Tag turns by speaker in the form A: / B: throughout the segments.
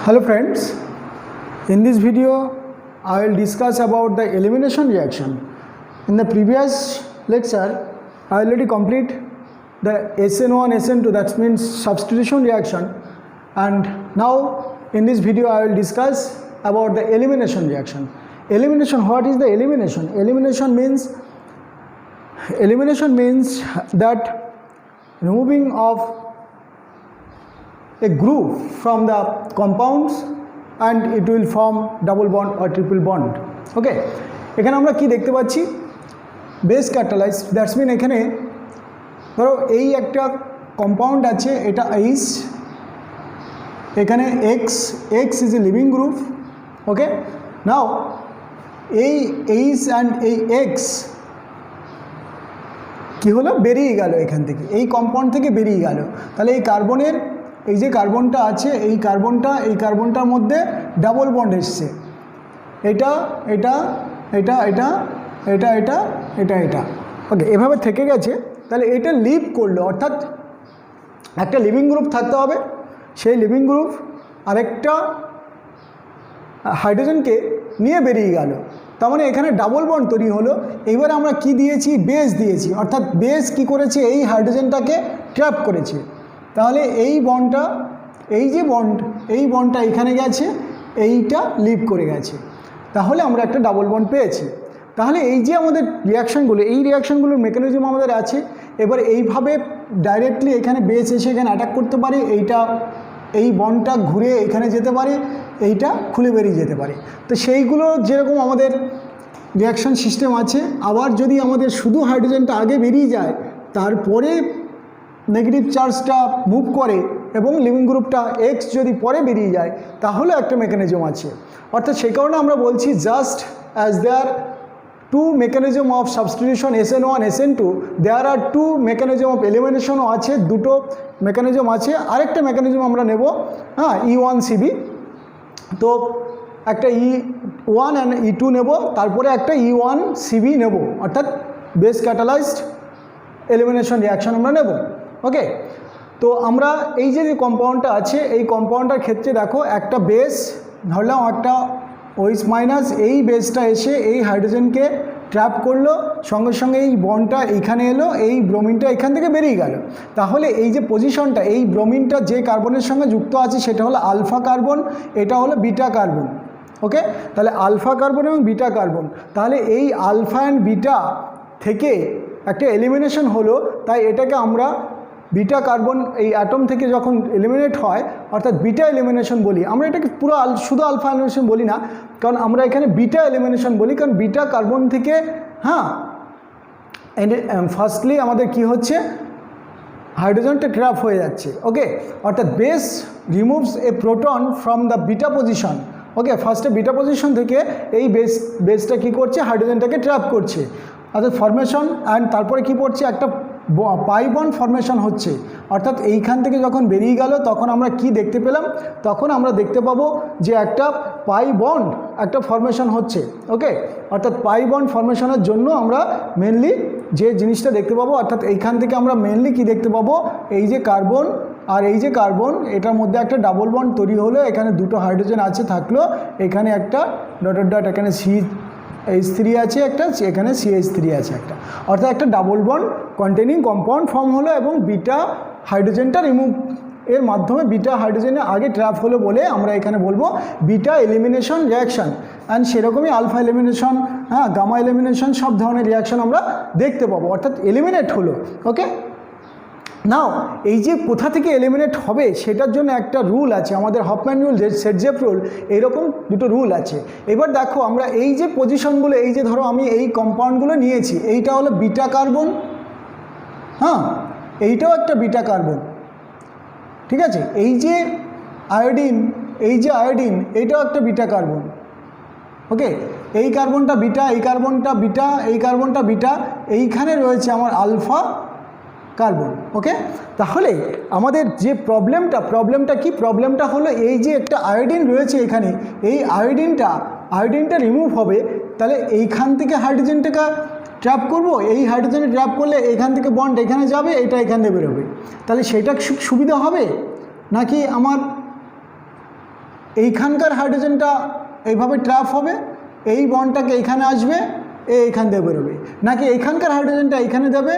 A: Hello friends, in this video I will discuss about the elimination reaction. In the previous lecture I already complete the SN1 SN2, that means substitution reaction, and now in this video I will discuss about the elimination reaction. Elimination, what is the elimination? Elimination means that removing of a group from the compounds and it will form double bond or triple bond. Okay, এখানে আমরা কি দেখতে পাচ্ছি? Base catalyse, that's mean এখানে ধরো এই একটা compound আছে, এটা H, এখানে X is a living group. ওকে, নাও এই H অ্যান্ড এই X কি হলো, বেরিয়ে গেল এখান থেকে, এই কম্পাউন্ড থেকে বেরিয়ে গেল। তাহলে এই কার্বনের এই যে কার্বনটা আছে, এই কার্বনটার মধ্যে ডাবল বন্ড এসছে, এটা এটা এটা এটা এটা এটা এটা এটা ওকে, এভাবে থেকে গেছে। তাহলে এটা লিভ করলো, অর্থাৎ একটা লিভিং গ্রুপ থাকতে হবে, সেই লিভিং গ্রুপ আরেকটা হাইড্রোজেনকে নিয়ে বেরিয়ে গেল। তার মানে এখানে ডাবল বন্ড তৈরি হলো। এইবার আমরা কি দিয়েছি, বেস দিয়েছি, অর্থাৎ বেস কি করেছে, এই হাইড্রোজেনটাকে ট্র্যাপ করেছে। তাহলে এই বন্ডটা, এই যে বন্ড, এই বন্ডটা এখানে গেছে, এইটা লিভ করে গেছে, তাহলে আমরা একটা ডাবল বন্ড পেয়েছি। তাহলে এই যে আমাদের রিয়াকশানগুলো, এই রিয়াকশানগুলোর মেকানিজম আমাদের আছে। এবার এইভাবে ডাইরেক্টলি এখানে বেস এসে এখানে অ্যাটাক করতে পারে, এইটা এই বন্ডটা ঘুরে এখানে যেতে পারে, এইটা খুলে বেরিয়ে যেতে পারে। তো সেইগুলো যেরকম আমাদের রিয়াকশান সিস্টেম আছে। আবার যদি আমাদের শুধু হাইড্রোজেনটা আগে বেরিয়ে যায়, তারপরে নেগেটিভ চার্জটা মুভ করে এবং লিভিং গ্রুপটা X যদি পরে বেরিয়ে যায়, তাহলে একটা মেকানিজম আছে। অর্থাৎ সেই কারণে আমরা বলছি just as there two mechanism of substitution SN1 SN2, there are two mechanism of এলিমিনেশনও আছে, দুটো মেকানিজম আছে। আরেকটা মেকানিজম আমরা নেব, হ্যাঁ, E1CB। তো একটা E1 অ্যান্ড E2 নেব, তারপরে একটা E1CB নেব, অর্থাৎ বেস ক্যাটালাইজড এলিমিনেশন রিয়াকশন আমরা নেব। ওকে, তো আমরা এই যে কম্পাউন্ডটা আছে, এই কম্পাউন্ডটার ক্ষেত্রে দেখো একটা বেস ধরলাম, একটা OH মাইনাস, এই বেসটা এসে এই হাইড্রোজেনকে ট্র্যাপ করলো, সঙ্গে সঙ্গে এই বন্ডটা এইখানে এলো, এই ব্রোমিনটা এখান থেকে বেরিয়ে গেল। তাহলে এই যে পজিশনটা, এই ব্রোমিনটা যে কার্বনের সঙ্গে যুক্ত আছে সেটা হলো আলফা কার্বন, এটা হলো বিটা কার্বন। ওকে, তাহলে আলফা কার্বন এবং বিটা কার্বন, তাহলে এই আলফা অ্যান্ড বিটা থেকে একটা এলিমিনেশন হলো, তাই এটাকে আমরা বিটা কার্বন এই অ্যাটম থেকে যখন এলিমিনেট হয়, অর্থাৎ বিটা এলিমিনেশন বলি আমরা এটাকে। পুরো শুধু আলফা এলিমিনেশন বলি না, কারণ আমরা এখানে বিটা এলিমিনেশন বলি, কারণ বিটা কার্বন থেকে, হ্যাঁ, ফার্স্টলি আমাদের কি হচ্ছে, হাইড্রোজেনটা ট্র্যাপ হয়ে যাচ্ছে। ওকে, অর্থাৎ base removes a proton from the beta position. Okay, ফার্স্টে বিটা পজিশন থেকে এই বেসটা কী করছে, হাইড্রোজেনটাকে ট্র্যাপ করছে, অর্থাৎ ফরমেশন, অ্যান্ড তারপরে কি পড়ছে, একটা পাই বন্ড ফরমেশন হচ্ছে। অর্থাৎ এইখান থেকে যখন বেরিয়ে গেল, তখন আমরা কি দেখতে পেলাম, তখন আমরা দেখতে পাবো যে একটা পাই বন্ড একটা ফরমেশন হচ্ছে। ওকে, অর্থাৎ পাই বন্ড ফরমেশনের জন্য আমরা মেনলি যে জিনিসটা দেখতে পাবো, অর্থাৎ এইখান থেকে আমরা মেনলি কি দেখতে পাবো, এই যে কার্বন আর এই যে কার্বন, এটার মধ্যে একটা ডাবল বন্ড তৈরি হলো, এখানে দুটো হাইড্রোজেন আছে থাকলো, এখানে একটা ডট ডট, এখানে CH3 আছে একটা, এখানে CH3 আছে একটা, অর্থাৎ একটা double bond containing compound form হলো, এবং বিটা হাইড্রোজেনটা রিমুভ এর মাধ্যমে বিটা হাইড্রোজেনের আগে ট্র্যাপ হলো বলে আমরা এখানে বলবো বিটা এলিমিনেশন রিয়াকশান। অ্যান্ড সেরকমই আলফা এলিমিনেশন, হ্যাঁ, গামা এলিমিনেশন, সব ধরনের রিয়াকশান আমরা দেখতে পাবো, অর্থাৎ এলিমিনেট হলো। ওকে, নাও এই যে কোথা থেকে এলিমিনেট হবে সেটার জন্য একটা রুল আছে আমাদের, হফম্যান রুল, সেটজেফ রুল, এইরকম দুটো রুল আছে। এবার দেখো আমরা এই যে পজিশনগুলো, এই যে ধরো আমি এই কম্পাউন্ডগুলো নিয়েছি, এইটা হলো বিটা কার্বন, হ্যাঁ, এইটাও একটা বিটা কার্বন, ঠিক আছে। এই যে আয়োডিন, এই যে আয়োডিন, এইটাও একটা বিটা কার্বন। ওকে, এই কার্বনটা বিটা, এই কার্বনটা বিটা, এই কার্বনটা বিটা, এইখানে রয়েছে আমার আলফা কার্বন। ওকে, তাহলে আমাদের যে প্রবলেমটা কি, প্রবলেমটা হলো এই যে একটা আয়োডিন রয়েছে এখানে, এই আয়োডিনটা রিমুভ হবে, তাহলে এইখান থেকে হাইড্রোজেনটাকে ট্র্যাপ করব, এই হাইড্রোজেনে ট্র্যাপ করলে এখান থেকে বন্ড এখানে যাবে, এটা এখান থেকে বেরোবে, তাহলে সেটা সুবিধা হবে নাকি আমার এইখানকার হাইড্রোজেনটা এইভাবে ট্র্যাপ হবে, এই বন্ডটাকে এইখানে আসবে, এইখান থেকে বেরোবে, নাকি এইখানকার হাইড্রোজেনটা এইখানে দেবে,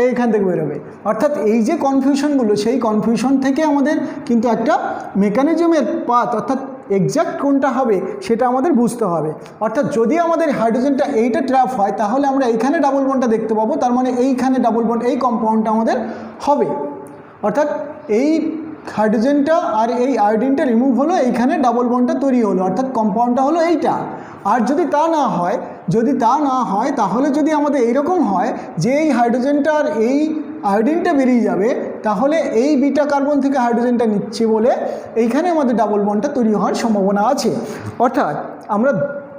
A: এইখান থেকে বেরোবে। অর্থাৎ এই যে কনফিউশনগুলো, সেই কনফিউশন থেকে আমাদের কিন্তু একটা মেকানিজমের পাথ অর্থাৎ এক্স্যাক্ট কোনটা হবে সেটা আমাদের বুঝতে হবে। অর্থাৎ যদি আমাদের হাইড্রোজেনটা এইটা ট্র্যাপ হয় তাহলে আমরা এইখানে ডাবল বন্ডটা দেখতে পাবো, তার মানে এইখানে ডাবল বন্ড, এই কম্পাউন্ডটা আমাদের হবে। অর্থাৎ এই হাইড্রোজেনটা আর এই আয়োডিনটা রিমুভ হলো, এইখানে ডাবল বন্ডটা তৈরি হলো, অর্থাৎ কম্পাউন্ডটা হলো এইটা। আর যদি তা না হয় তাহলে যদি আমাদের এইরকম হয় যে এই হাইড্রোজেনটা আর এই আয়োডিনটা বেরিয়ে যাবে, তাহলে এই বিটা কার্বন থেকে হাইড্রোজেনটা নিচ্ছে বলে এইখানে আমাদের ডাবল বন্ডটা তৈরি হওয়ার সম্ভাবনা আছে। অর্থাৎ আমরা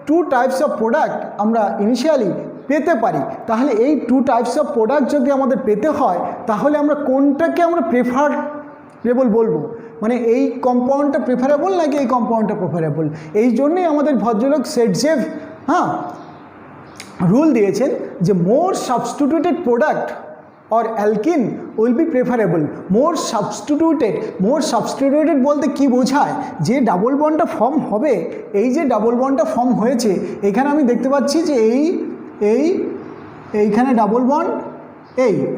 A: 2 টাইপস অফ প্রোডাক্ট আমরা ইনিশিয়ালি পেতে পারি। তাহলে এই 2 টাইপস অফ প্রোডাক্ট যদি আমাদের পেতে হয় তাহলে আমরা কোনটাকে আমরা প্রেফারেবল বলবো, মানে এই কম্পাউন্ডটা প্রেফারেবল নাকি এই কম্পাউন্ডটা প্রেফারেবল। এই জন্যই আমাদের ভদ্রলোক সেটজেভ রুল দিয়েছেন যে more substituted product or alkene will be preferable. more substituted বলতে কি বোঝায়, যে ডাবল বন্ডটা ফর্ম হবে, এই যে ডাবল বন্ডটা ফর্ম হয়েছে এখানে আমি দেখতে পাচ্ছি যে এইখানে ডাবল বন্ড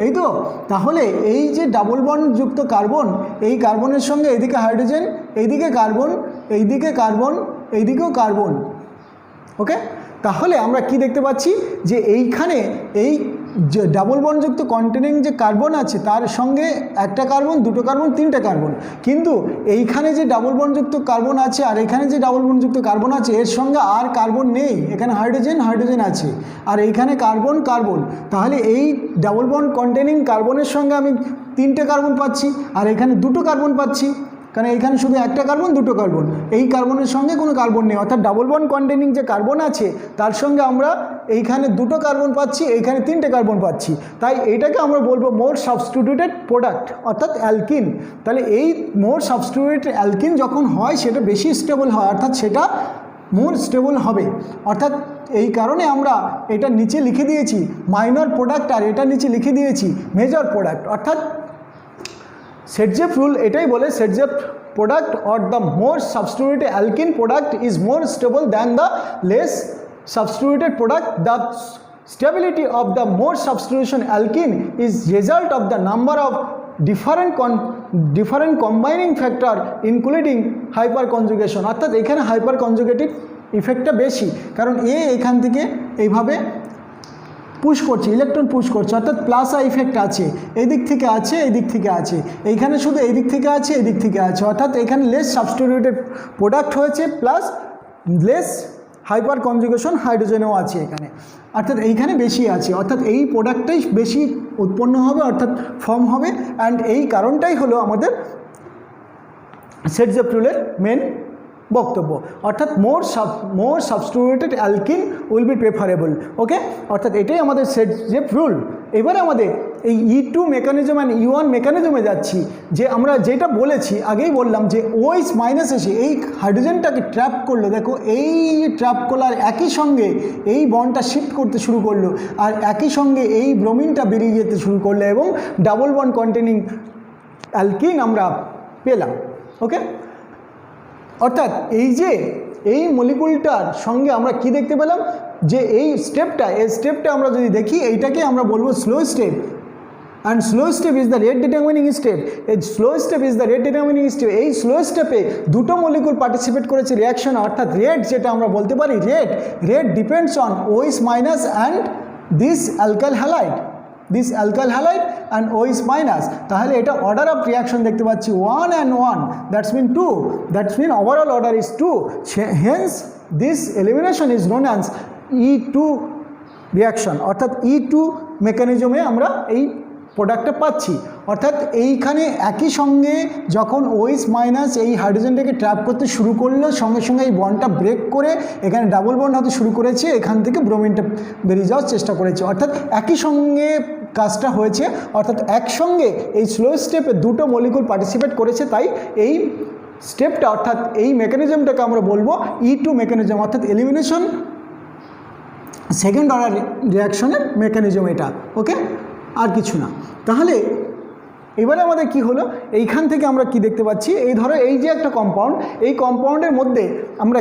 A: এই তো, তাহলে এই যে ডাবল বন্ড যুক্ত কার্বন, এই কার্বনের সঙ্গে এইদিকে হাইড্রোজেন, এইদিকে কার্বন, এইদিকে কার্বন, এইদিকেও কার্বন, ওকে। তাহলে আমরা কি দেখতে পাচ্ছি যে এইখানে এই যে ডাবল বন্ডযুক্ত কন্টেনিং যে কার্বন আছে তার সঙ্গে একটা কার্বন, দুটো কার্বন, তিনটে কার্বন, কিন্তু এইখানে যে ডাবল বন্ডযুক্ত কার্বন আছে আর এখানে যে ডাবল বন্ডযুক্ত কার্বন আছে এর সঙ্গে আর কার্বন নেই, এখানে হাইড্রোজেন আছে আর এইখানে কার্বন। তাহলে এই ডাবল বন্ড কন্টেনিং কার্বনের সঙ্গে আমি তিনটে কার্বন পাচ্ছি আর এখানে দুটো কার্বন পাচ্ছি, কারণ এইখানে শুধু একটা কার্বন, দুটো কার্বন, এই কার্বনের সঙ্গে কোনো কার্বন নেই। অর্থাৎ ডাবল বন্ড কন্টেনিং যে কার্বন আছে তার সঙ্গে আমরা এইখানে দুটো কার্বন পাচ্ছি, এইখানে তিনটে কার্বন পাচ্ছি, তাই এইটাকে আমরা বলবো মোর সাবস্টিটিউটেড প্রোডাক্ট অর্থাৎ অ্যালকিন। তাহলে এই মোর সাবস্টিটিউটেড অ্যালকিন যখন হয় সেটা বেশি স্টেবল হয়, অর্থাৎ সেটা মোর স্টেবল হবে। অর্থাৎ এই কারণে আমরা এটা নিচে লিখে দিয়েছি মাইনর প্রোডাক্ট আর এটা নিচে লিখে দিয়েছি মেজর প্রোডাক্ট। অর্থাৎ সেটজেভ রুল এটাই বলে সেটজেভ product or the more substituted alkene product is more stable than the less substituted product. The stability of the more substitution alkene is result of the number of different combining factor including hyperconjugation. অর্থাৎ এখানে hyper conjugative ইফেক্টটা বেশি, কারণ এখান থেকে এইভাবে push করছে, electron push করছে, অর্থাৎ প্লাস আই ইফেক্ট আছে, এই দিক থেকে আছে, এই দিক থেকে আছে, এইখানে শুধু এই দিক থেকে আছে, এই দিক থেকে আছে, অর্থাৎ এখানে লেস সাবস্টিটিউটেড প্রোডাক্ট হয়েছে প্লাস লেস হাইপার কনজুগেশন হাইড্রোজেনও আছে এখানে, অর্থাৎ এইখানে বেশি আছে, অর্থাৎ এই প্রোডাক্টটাই বেশি উৎপন্ন হবে অর্থাৎ ফর্ম হবে। অ্যান্ড এই কারণটাই হলো আমাদের সেটজেভ রুলের মেন বক্তব্য, অর্থাৎ more substituted alkene will be preferable, okay. অর্থাৎ এটাই আমাদের সেটজেভ রুল। এবারে আমাদের এই E2 মেকানিজম অ্যান্ড E1 মেকানিজমে যাচ্ছি, যে আমরা যেটা বলেছি আগেই বললাম যে OH মাইনাস এসে এই হাইড্রোজেনটাকে ট্র্যাপ করলো, দেখো এই ট্র্যাপ করলো আর একই সঙ্গে এই বন্ডটা শিফট করতে শুরু করলো আর একই সঙ্গে এই ব্রোমিনটা বেরিয়ে যেতে শুরু করলো এবং ডাবল বন্ড কন্টেনিং অ্যালকিন আমরা পেলাম, ওকে। অর্থাৎ এই মলিকুলটার সঙ্গে আমরা কি দেখতে পেলাম, যে এই স্টেপটা আমরা যদি দেখি এইটাকে আমরা বলবো slow step, and slow step is the rate determining step. এই slow step is the rate determining step. এই স্লো স্টেপে দুটো মলিকুল পার্টিসিপেট করেছে রিয়াকশন, অর্থাৎ রেট যেটা আমরা বলতে পারি rate depends on OH minus and this alkyl halide and OH minus. তাহলে এটা অর্ডার অফ রিয়াকশন দেখতে পাচ্ছি 1 and 1, দ্যাটস মিন 2, দ্যাটস মিন ওভারঅল অর্ডার ইজ 2, hence this elimination is known as E2 reaction, অর্থাৎ E2 মেকানিজমে আমরা এই প্রোডাক্টটা পাচ্ছি। অর্থাৎ এইখানে একই সঙ্গে যখন OH মাইনাস এই হাইড্রোজেনটাকে ট্র্যাপ করতে শুরু করলো, সঙ্গে সঙ্গে এই বন্ডটা ব্রেক করে এখানে ডাবল বন্ড হতে শুরু করেছে, এখান থেকে ব্রোমিনটা বেরিয়ে যাওয়ার চেষ্টা করেছে, অর্থাৎ একই সঙ্গে কাজটা হয়েছে, অর্থাৎ একসঙ্গে এই স্লো স্টেপে দুটো মলিকুল পার্টিসিপেট করেছে, তাই এই স্টেপটা অর্থাৎ এই মেকানিজমটাকে আমরা বলবো E2 মেকানিজম, অর্থাৎ এলিমিনেশন সেকেন্ড অর্ডার রিয়াকশনের মেকানিজম এটা, ওকে, আর কিছু না। তাহলে এবারে আমাদের কি হলো, এইখান থেকে আমরা কি দেখতে পাচ্ছি, এই ধরো এই যে একটা কম্পাউন্ড, এই কম্পাউন্ডের মধ্যে আমরা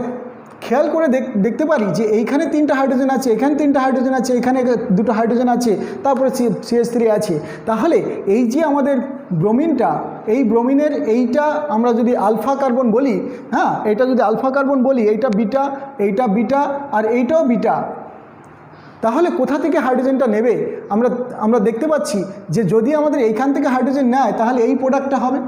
A: খেয়াল করে দেখতে পারি যে এইখানে 3টা হাইড্রোজেন আছে, এখানে 3টা হাইড্রোজেন আছে, এখানে 2টো হাইড্রোজেন আছে, তারপরে CH3 আছে। তাহলে এই যে আমাদের ব্রোমিনটা, এই ব্রোমিনের এইটা আমরা যদি আলফা কার্বন বলি, হ্যাঁ এটা যদি আলফা কার্বন বলি, এইটা বিটা আর এইটাও বিটা, তাহলে কোথা থেকে হাইড্রোজেনটা নেবে? আমরা দেখতে পাচ্ছি যে যদি আমাদের এইখান থেকে হাইড্রোজেন নেয় তাহলে এই প্রোডাক্টটা হবে,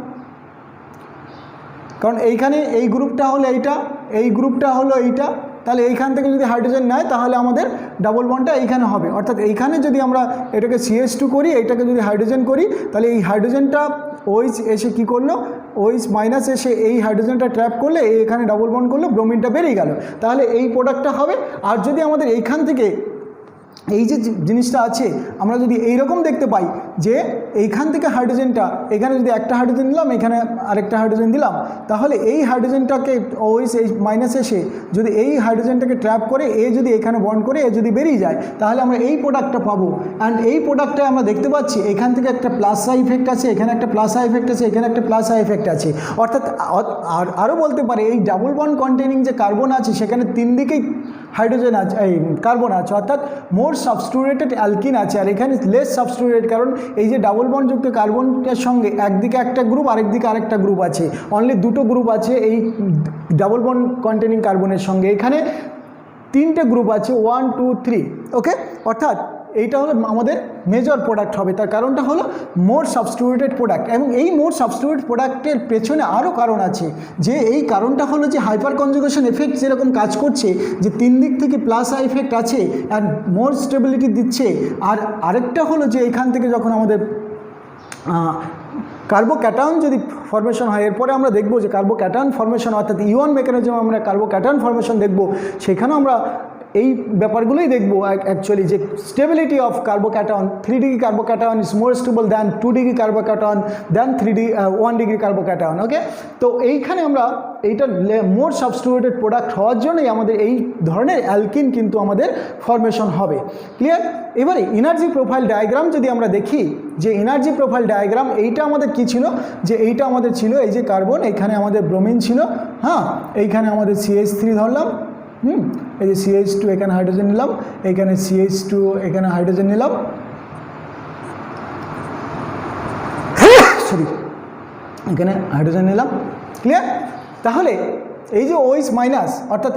A: কারণ এইখানে এই গ্রুপটা হলো এইটা, এই গ্রুপটা হলো এইটা, তাহলে এইখান থেকে যদি হাইড্রোজেন নেয় তাহলে আমাদের ডাবল বন্ডটা এইখানে হবে। অর্থাৎ এইখানে যদি আমরা এটাকে CH2 করি, এইটাকে যদি হাইড্রোজেন করি, তাহলে এই হাইড্রোজেনটা OH এসে কি করলো, OH মাইনাস এসে এই হাইড্রোজেনটা ট্র্যাপ করলে এইখানে ডাবল বন্ড করলো, ব্রোমিনটা বেরিয়ে গেল, তাহলে এই প্রোডাক্টটা হবে। আর যদি আমাদের এইখান থেকে এই যে জিনিসটা আছে আমরা যদি এইরকম দেখতে পাই যে এইখান থেকে হাইড্রোজেনটা, এখানে যদি একটা হাইড্রোজেন দিলাম, এখানে আরেকটা হাইড্রোজেন দিলাম, তাহলে এই হাইড্রোজেনটাকে OH এই মাইনাস এসে যদি এই হাইড্রোজেনটাকে ট্র্যাপ করে এ যদি এখানে বন্ড করে এ যদি বেরিয়ে যায়, তাহলে আমরা এই প্রোডাক্টটা পাবো। অ্যান্ড এই প্রোডাক্টটা আমরা দেখতে পাচ্ছি এখান থেকে একটা প্লাস আই ইফেক্ট আছে, এখানে একটা প্লাস আই ইফেক্ট আছে, এখানে একটা প্লাস আই ইফেক্ট আছে। অর্থাৎ আরও বলতে পারে এই ডাবল বন্ড কন্টেনিং যে কার্বন আছে সেখানে 3 দিকেই হাইড্রোজেন আছে, এই কার্বন আছে, অর্থাৎ মোর সাবস্টিটিউটেড অ্যালকিন আছে আর এখানে লেস সাবস্টিটিউটেড, কারণ এই যে ডাবল বন্ডযুক্ত কার্বনের সঙ্গে একদিকে একটা গ্রুপ আরেকদিকে আরেকটা গ্রুপ আছে, অনলি 2টো গ্রুপ আছে এই ডাবল বন্ড কন্টেনিং কার্বনের সঙ্গে, এখানে 3টে গ্রুপ আছে 1 2 3। ওকে, অর্থাৎ এইটা হলো আমাদের মেজর প্রোডাক্ট হবে। তার কারণটা হলো মোর সাবস্টিটিউটেড প্রোডাক্ট, এবং এই মোর সাবস্টিটিউটেড প্রোডাক্টের পেছনে আরও কারণ আছে, যে এই কারণটা হলো যে হাইপার কনজুগেশন এফেক্ট যেরকম কাজ করছে, যে 3 দিক থেকে প্লাস আই এফেক্ট আছে আর মোর স্টেবিলিটি দিচ্ছে। আর আরেকটা হলো যে এখান থেকে যখন আমাদের কার্বোক্যাটায়ন যদি ফর্মেশন হয়, এরপরে আমরা দেখব যে কার্বোক্যাটায়ন ফর্মেশন অর্থাৎ ইওয়ান মেকানিজম আমরা কার্বোক্যাটায়ন ফর্মেশন দেখব, সেখানেও আমরা এই ব্যাপারগুলোই দেখব অ্যাকচুয়ালি, যে stability of carbocation, 3 degree carbocation is more stable than 2 degree carbocation than 1 degree carbocation. Okay, তো এইখানে আমরা এইটা মোর সাবস্টিটিউটেড প্রোডাক্ট হওয়ার জন্যই আমাদের এই ধরনের অ্যালকিন কিন্তু আমাদের ফর্মেশন হবে। ক্লিয়ার? এবারে এনার্জি প্রোফাইল ডায়াগ্রাম যদি আমরা দেখি, যে এনার্জি প্রোফাইল ডায়াগ্রাম এইটা আমাদের কি ছিল, যে এইটা আমাদের ছিল এই যে কার্বন, এখানে আমাদের ব্রোমিন ছিল, হ্যাঁ এইখানে আমাদের CH3 ধরলাম, এই যে CH2 এখানে হাইড্রোজেন নিলাম, এখানে CH2 এখানে হাইড্রোজেন নিলাম, সরি এখানে হাইড্রোজেন নিলাম। ক্লিয়ার? তাহলে এই যে OH মাইনাস অর্থাৎ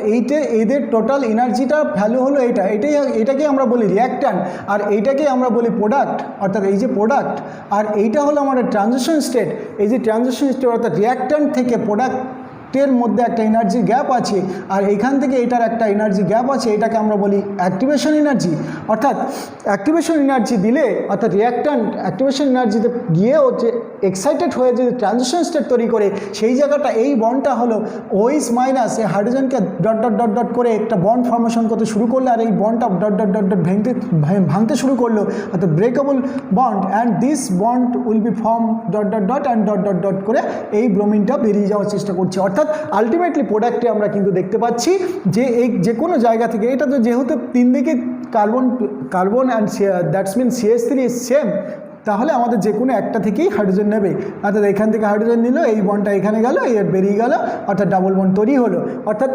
A: এদের টোটাল এনার্জিটার ভ্যালু হলো এটাকে আমরা বলি রিয়াক্ট্যান্ট, আর এইটাকে আমরা বলি প্রোডাক্ট, অর্থাৎ এই যে প্রোডাক্ট, আর এইটা হলো আমাদের ট্রানজিশন স্টেট। এই যে ট্রানজিশন স্টেট অর্থাৎ রিয়াক্ট্যান্ট থেকে প্রোডাক্টের মধ্যে একটা এনার্জি গ্যাপ আছে, আর এইখান থেকে এটার একটা এনার্জি গ্যাপ আছে, এটাকে আমরা বলি অ্যাক্টিভেশন এনার্জি। অর্থাৎ অ্যাক্টিভেশন এনার্জি দিলে, অর্থাৎ রিয়াক্ট্যান্ট অ্যাক্টিভেশন এনার্জিতে গিয়ে হচ্ছে এক্সাইটেড হয়ে যে ট্রানজিশন স্টেট তৈরি করে, সেই জায়গাটা এই বন্ডটা হলো OH মাইনাস এই হাইড্রোজেনকে ডট ডট ডট ডট করে একটা বন্ড ফর্মেশন করতে শুরু করলো, আর এই বন্ডটা ডট ডট ডট ডট ভাঙতে শুরু করলো, অর্থাৎ breakable bond, and this bond will be form dot dot dot and dot dot dot করে এই ব্রোমিনটা বেরিয়ে যাওয়ার চেষ্টা করছে। অর্থাৎ আলটিমেটলি প্রোডাক্টে আমরা কিন্তু দেখতে পাচ্ছি যে এই যে কোনো জায়গা থেকে, এটা তো যেহেতু 3 দিকে carbon and that's mean CH3 is same, তাহলে আমাদের যে কোনো একটা থেকেই হাইড্রোজেন নেবে, অর্থাৎ এখান থেকে হাইড্রোজেন নিল, এই বন্ডটা এখানে গেল, এর বেরিয়ে গেল, অর্থাৎ ডাবল বন্ড তৈরি হলো। অর্থাৎ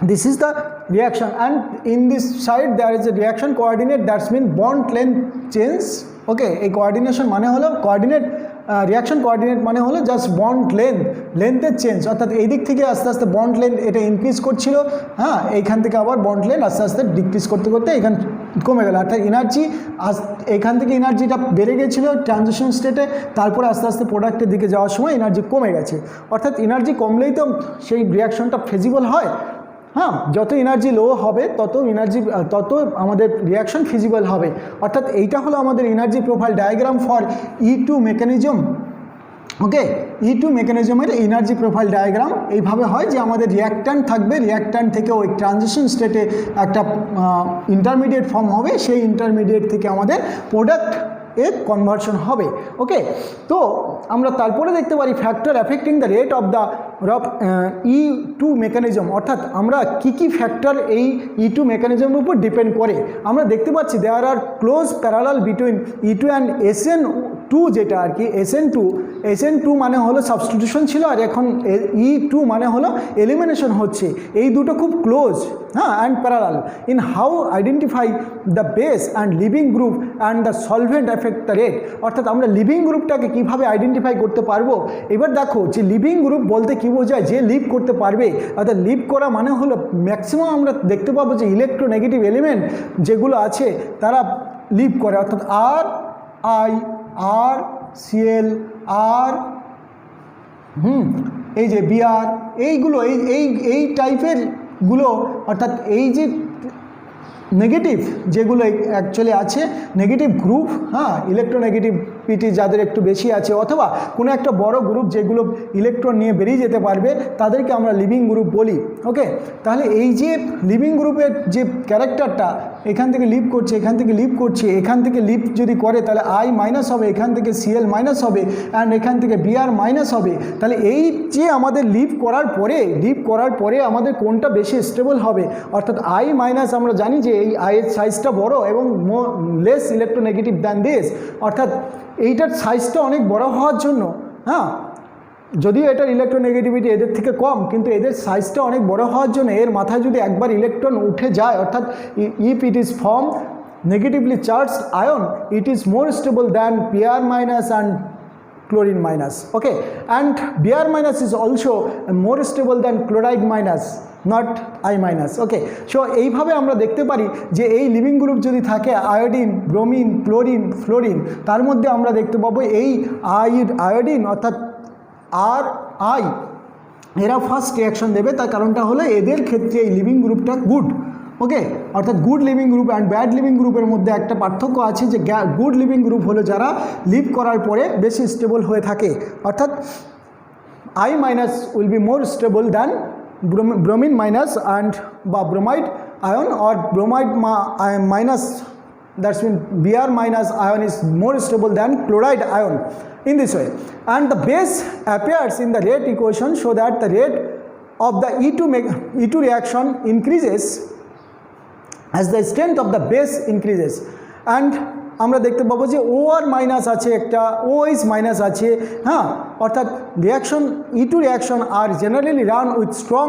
A: this is the reaction, and in this side there is a reaction coordinate, that's mean bond length change. ওকে, এই কোঅর্ডিনেশন মানে হলো রিয়াকশন কোঅর্ডিনেট মানে হলো জাস্ট বন্ড লেন্থের চেঞ্জ, অর্থাৎ এই দিক থেকে আস্তে আস্তে বন্ড লেন্থ এটা ইনক্রিজ করছিল, হ্যাঁ এইখান থেকে আবার বন্ড লেন্থ আস্তে আস্তে ডিক্রিজ করতে করতে এখান কমে গেল, অর্থাৎ এনার্জি এখান থেকে এনার্জিটা বেড়ে গেছিলো ট্রানজিশন স্টেটে, তারপরে আস্তে আস্তে প্রোডাক্টের দিকে যাওয়ার সময় এনার্জি কমে গেছে। অর্থাৎ এনার্জি কমলেই তো সেই রিয়াকশনটা ফিজিবল হয়, হ্যাঁ যত এনার্জি লো হবে তত আমাদের রিয়াকশন ফিজিবল হবে। অর্থাৎ এইটা হলো আমাদের energy profile diagram for E2 mechanism. Okay, E2 মেকানিজমের এনার্জি প্রোফাইল ডায়াগ্রাম এইভাবে হয় যে আমাদের রিয়াক্ট্যান্ট থাকবে, রিয়াক্ট্যান্ট থেকে ওই ট্রানজিশন স্টেটে একটা ইন্টারমিডিয়েট ফর্ম হবে, সেই ইন্টারমিডিয়েট থেকে আমাদের প্রোডাক্ট এর কনভার্সন হবে। ওকে, তো আমরা তারপরে দেখতে পারি factor affecting the rate of the E2 mechanism, অর্থাৎ আমরা কি ফ্যাক্টর এই E2 মেকানিজমের উপর ডিপেন্ড করে। আমরা দেখতে পাচ্ছি there are close parallel between E2 and SN2 too যেটা আর কি SN2 মানে হলো সাবস্টিটিউশন ছিল, আর এখন E2 মানে হলো এলিমিনেশন হচ্ছে। এই দুটো খুব ক্লোজ, হ্যাঁ, and parallel. In how identify the base and living group and the solvent effect the rate, অর্থাৎ আমরা লিভিং গ্রুপটাকে কীভাবে আইডেন্টিফাই করতে পারবো। এবার দেখো যে লিভিং গ্রুপ বলতে কী বোঝায়, যে লিভ করতে পারবে, অর্থাৎ লিভ করা মানে হলো ম্যাক্সিমাম আমরা দেখতে পাবো যে ইলেকট্রোনেগেটিভ এলিমেন্ট যেগুলো আছে তারা লিভ করে, অর্থাৎ RI, R, Cl, R, এই যে Br, এইগুলো এই টাইপের গুলো, অর্থাৎ এই যে নেগেটিভ যেগুলো অ্যাকচুয়ালি আছে, নেগেটিভ গ্রুপ, হ্যাঁ, ইলেকট্রোনেগেটিভিটি যাদের একটু বেশি আছে, অথবা কোনো একটা বড় গ্রুপ যেগুলো ইলেকট্রন নিয়ে বেরিয়ে যেতে পারবে, তাদেরকে আমরা লিভিং গ্রুপ বলি। ওকে, তাহলে এই যে লিভিং গ্রুপের যে ক্যারেক্টারটা, এখান থেকে লিভ করছে, এখান থেকে লিভ করছে, এখান থেকে লিভ যদি করে তাহলে I মাইনাস হবে, এখান থেকে Cl মাইনাস হবে, অ্যান্ড এখান থেকে Br মাইনাস হবে। তাহলে এই যে আমাদের লিভ করার পরে আমাদের কোনটা বেশি স্টেবল হবে, অর্থাৎ I মাইনাস আমরা জানি যে এই I এর সাইজটা বড় এবং লেস ইলেকট্রোনেগেটিভ দ্যান দিস, অর্থাৎ এইটার সাইজটা অনেক বড় হওয়ার জন্য, হ্যাঁ, যদিও এটার ইলেকট্রোনেগেটিভিটি এদের থেকে কম, কিন্তু এদের সাইজটা অনেক বড় হওয়ার জন্য এর মাথায় যদি একবার ইলেকট্রন উঠে যায়, অর্থাৎ if it is form negatively charged ion, it is more stable than Br minus and chlorine minus. Okay, and Br minus is also more stable than chloride minus, not I minus. Okay, so এইভাবে আমরা দেখতে পারি যে এই living group যদি থাকে iodine, bromine, chlorine, fluorine, তার মধ্যে আমরা দেখতে পাবো এই আয়োডিন অর্থাৎ RI এরা ফার্স্ট রিয়াকশন দেবে। তার কারণটা হলো এদের ক্ষেত্রে এই লিভিং গ্রুপটা গুড। ওকে, অর্থাৎ good living group and bad living গ্রুপের মধ্যে একটা পার্থক্য আছে, যে গুড লিভিং গ্রুপ হলো যারা লিভ করার পরে বেশি স্টেবল হয়ে থাকে, অর্থাৎ I minus will be more stable than bromine minus and বা bromide ion, or bromide minus, that's mean Br minus ion is more stable than chloride ion in this way. And the base appears in the rate equation, so that the rate of the E2 reaction increases as the strength of the base increases. And আমরা দেখতে পাবো যে OR minus আছে, একটা OH minus আছে, হ্যাঁ, অর্থাৎ reaction E2 reaction are generally run with strong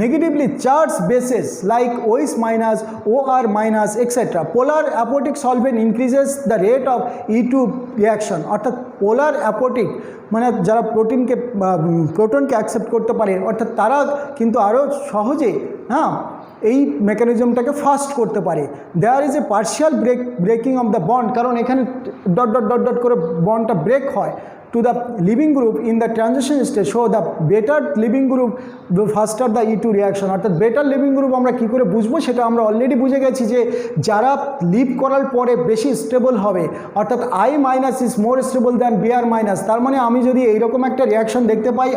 A: negatively charge bases like OH minus, OR minus etcetera. Polar aprotic solvent increases the rate of E2 reaction, অর্থাৎ পোলার অ্যাপোটিক মানে যারা প্রোটনকে accept করতে পারে, অর্থাৎ তারা কিন্তু আরও সহজে, হ্যাঁ, এই মেকানিজমটাকে ফাস্ট করতে পারে। There is a partial breaking of the bond, কারণ এখানে ডট ডট ডট ডট করে বন্ডটা ব্রেক হয় to the leaving group in the transition stage. So the better leaving group faster the E2 reaction. অর্থাৎ better leaving group আমরা কী করে বুঝবো, সেটা আমরা অলরেডি বুঝে গেছি যে যারা লিভ করার পরে বেশি স্টেবল হবে, অর্থাৎ I minus is more stable than Br minus. তার মানে আমি যদি এইরকম একটা রিয়াকশন দেখতে পাই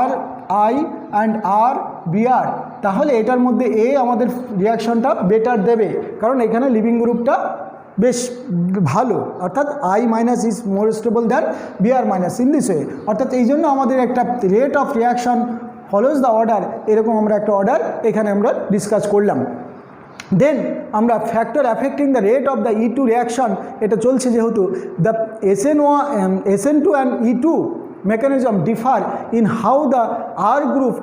A: RI অ্যান্ড Br, তাহলে এটার মধ্যে আমাদের রিয়াকশনটা বেটার দেবে, কারণ এখানে লিভিং গ্রুপটা বেশ ভালো, অর্থাৎ I minus is more stable than Br minus in this way. অর্থাৎ এই জন্য আমাদের একটা rate of reaction follows the order, এরকম আমরা একটা অর্ডার এখানে আমরা ডিসকাস করলাম। দেন আমরা factor affecting the rate of the E2 reaction, এটা চলছে যেহেতু, the SN2 and E2 mechanism differ in how the R group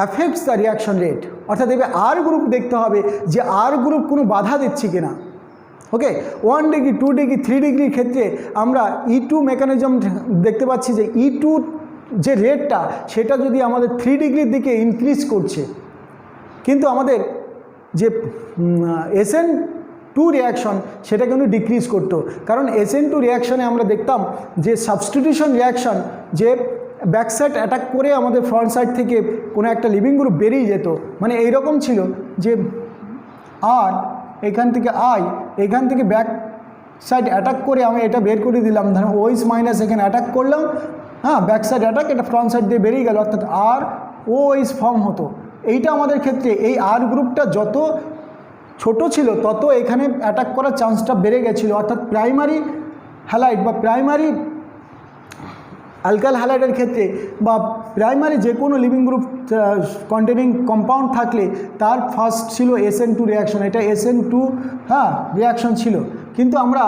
A: affects the reaction rate, অর্থাৎ এবার R গ্রুপ দেখতে হবে যে R গ্রুপ কোনো বাধা দিচ্ছে কিনা। ওকে, 1 ডিগ্রি, 2 ডিগ্রি, 3 ডিগ্রির ক্ষেত্রে আমরা E2 মেকানিজম দেখতে পাচ্ছি যে E2 যে রেটটা সেটা যদি আমাদের 3 ডিগ্রির দিকে ইনক্রিজ করছে, কিন্তু আমাদের যে SN2 রিয়াকশন সেটা কিন্তু ডিক্রিজ করতো, কারণ SN2 রিয়াকশনে আমরা দেখতাম যে সাবস্টিটিউশন রিয়াকশন, যে ব্যাক সাইড অ্যাটাক করে আমাদের ফ্রন্ট সাইড থেকে কোনো একটা লিভিং গ্রুপ বেরিয়ে যেত, মানে এইরকম ছিল যে আর এখান থেকে এখান থেকে ব্যাক সাইড অ্যাটাক করে আমি এটা বের করে দিলাম, ধরুন OH মাইনাস এখানে অ্যাটাক করলাম, হ্যাঁ, ব্যাক সাইড অ্যাটাক, এটা ফ্রন্ট সাইড দিয়ে বেরিয়ে গেল, অর্থাৎ ROH ফর্ম হতো। এইটা আমাদের ক্ষেত্রে এই R গ্রুপটা যত ছোট ছিল তত এখানে অ্যাটাক করার চান্সটা বেড়ে গেছিলো, অর্থাৎ প্রাইমারি হ্যালাইড বা প্রাইমারি অ্যালকাইল হ্যালাইডের ক্ষেত্রে বা প্রাইমারি যে কোনো লিভিং গ্রুপ কন্টেনিং কম্পাউন্ড থাকলে তার ফার্স্ট ছিল SN2 রিয়াকশন, এটা SN2 রিয়াকশন ছিল। কিন্তু আমরা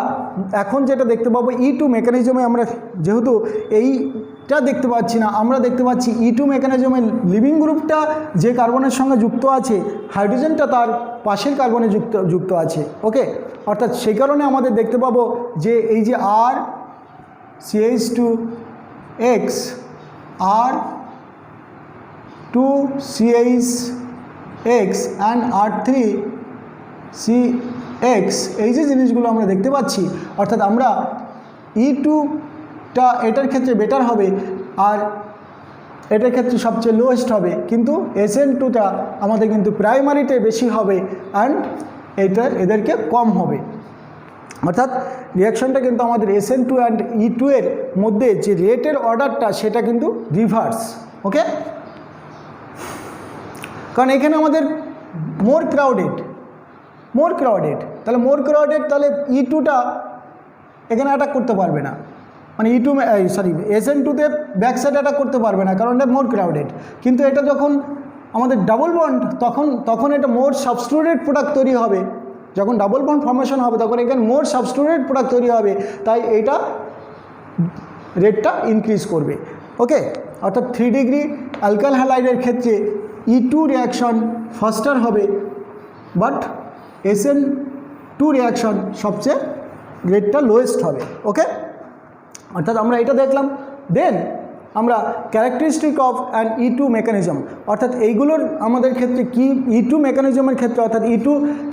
A: এখন যেটা দেখতে পাবো E2 মেকানিজমে আমরা যেহেতু এইটা দেখতে পাচ্ছি না, আমরা দেখতে পাচ্ছি E2 মেকানিজমে লিভিং গ্রুপটা যে কার্বনের সঙ্গে যুক্ত আছে, হাইড্রোজেনটা তার পাশের কার্বনে যুক্ত আছে। ওকে, অর্থাৎ সেই কারণে আমাদের দেখতে পাবো যে এই যে R CH2X R2CHX and R3CX, এই যে জিনিসগুলো আমরা দেখতে পাচ্ছি, অর্থাৎ আমরা E2টা এটার ক্ষেত্রে বেটার হবে আর এটার ক্ষেত্রে সবচেয়ে লোয়েস্ট হবে, কিন্তু SN2টা আমাদের কিন্তু প্রাইমারিতে বেশি হবে অ্যান্ড এদেরকে কম হবে। অর্থাৎ রিয়াকশনটা কিন্তু আমাদের SN2 অ্যান্ড E2 এর মধ্যে যে রেটের অর্ডারটা সেটা কিন্তু রিভার্স। ওকে, কারণ এখানে আমাদের মোর ক্রাউডেড, তাহলে মোর ক্রাউডেড, তাহলে E2টা এখানে অ্যাটাক করতে পারবে না, মানে SN2তে ব্যাক সাইড অ্যাটাক করতে পারবে না, কারণ এটা মোর ক্রাউডেড। কিন্তু এটা যখন আমাদের ডাবল বন্ড, তখন এটা মোর সাবস্টিটিউটেড প্রোডাক্ট তৈরি হবে। যখন ডাবল বন্ড ফর্মেশন হবে তখন এখানে মোর সাবস্টিটিউটেড প্রোডাক্ট তৈরি হবে, তাই এটা রেটটা ইনক্রিজ করবে। ওকে, অর্থাৎ 3 ডিগ্রি অ্যালকাইল হ্যালাইডের ক্ষেত্রে E2 রিয়াকশন ফাস্টার হবে, বাট SN2 রিয়াকশন সবচেয়ে রেটটা লোয়েস্ট হবে। ওকে, অর্থাৎ আমরা এটা দেখলাম। দেন আমরা characteristic of an E2 mechanism, অর্থাৎ এইগুলোর আমাদের ক্ষেত্রে কি E2 মেকানিজমের ক্ষেত্রে, অর্থাৎ E2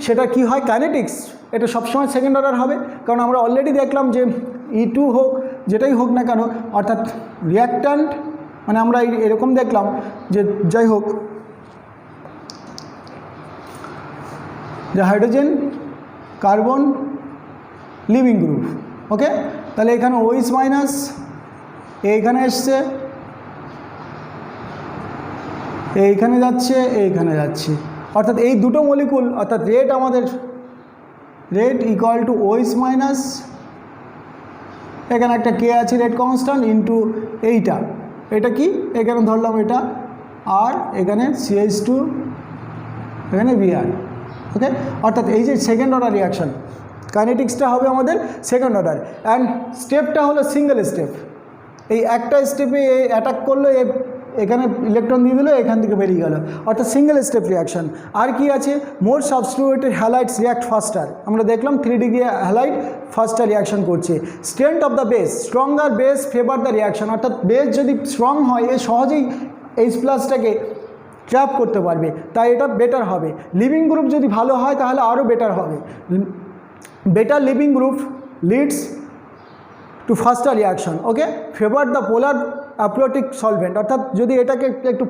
A: সেটা কি হয়, কাইনেটিক্স, এটা সবসময় সেকেন্ড অর্ডার হবে। কারণ আমরা অলরেডি দেখলাম যে E2 হোক যেটাই হোক না কেন, অর্থাৎ রিয়াক্ট্যান্ট, মানে আমরা এরকম দেখলাম যে যাই হোক যে হাইড্রোজেন কার্বন লিভিং গ্রুপ। ওকে, তাহলে এখানে OH মাইনাস এইখানে এসছে, এইখানে যাচ্ছে, এইখানে যাচ্ছে, অর্থাৎ এই দুটো মলিকুল, অর্থাৎ রেট আমাদের rate equal to OH minus, এখানে একটা K আছে রেট কনস্ট্যান্ট, ইন্টু এটা কি, এখানে ধরলাম এটা আর এখানে CH2, এখানে Br। ওকে, অর্থাৎ এই যে সেকেন্ড অর্ডার রিয়াকশন, কাইনেটিক্সটা হবে আমাদের সেকেন্ড অর্ডার, অ্যান্ড স্টেপটা হলো সিঙ্গেল স্টেপ। এই একটা স্টেপে অ্যাটাক করলো, এখানে ইলেকট্রন দিয়ে দিল, এখান থেকে বেরিয়ে গেল, অর্থাৎ সিঙ্গেল স্টেপ রিয়াকশন। আর কি আছে, মোর সাবস্টিটিউটেড হ্যালাইডস রিয়াক্ট ফাস্টার, আমরা দেখলাম 3 ডিগ্রি হ্যালাইড ফাস্টার রিয়াকশন করছে। Strength of the base, stronger base favour the reaction, অর্থাৎ বেস যদি স্ট্রং হয় এ সহজেই H+টাকে ট্র্যাপ করতে পারবে, তাই এটা বেটার হবে। লিভিং গ্রুপ যদি ভালো হয় তাহলে আরও বেটার হবে। Better leaving group leads to faster reaction. Okay, favour the polar aprotic solvent, অর্থাৎ যদি এটাকে একটু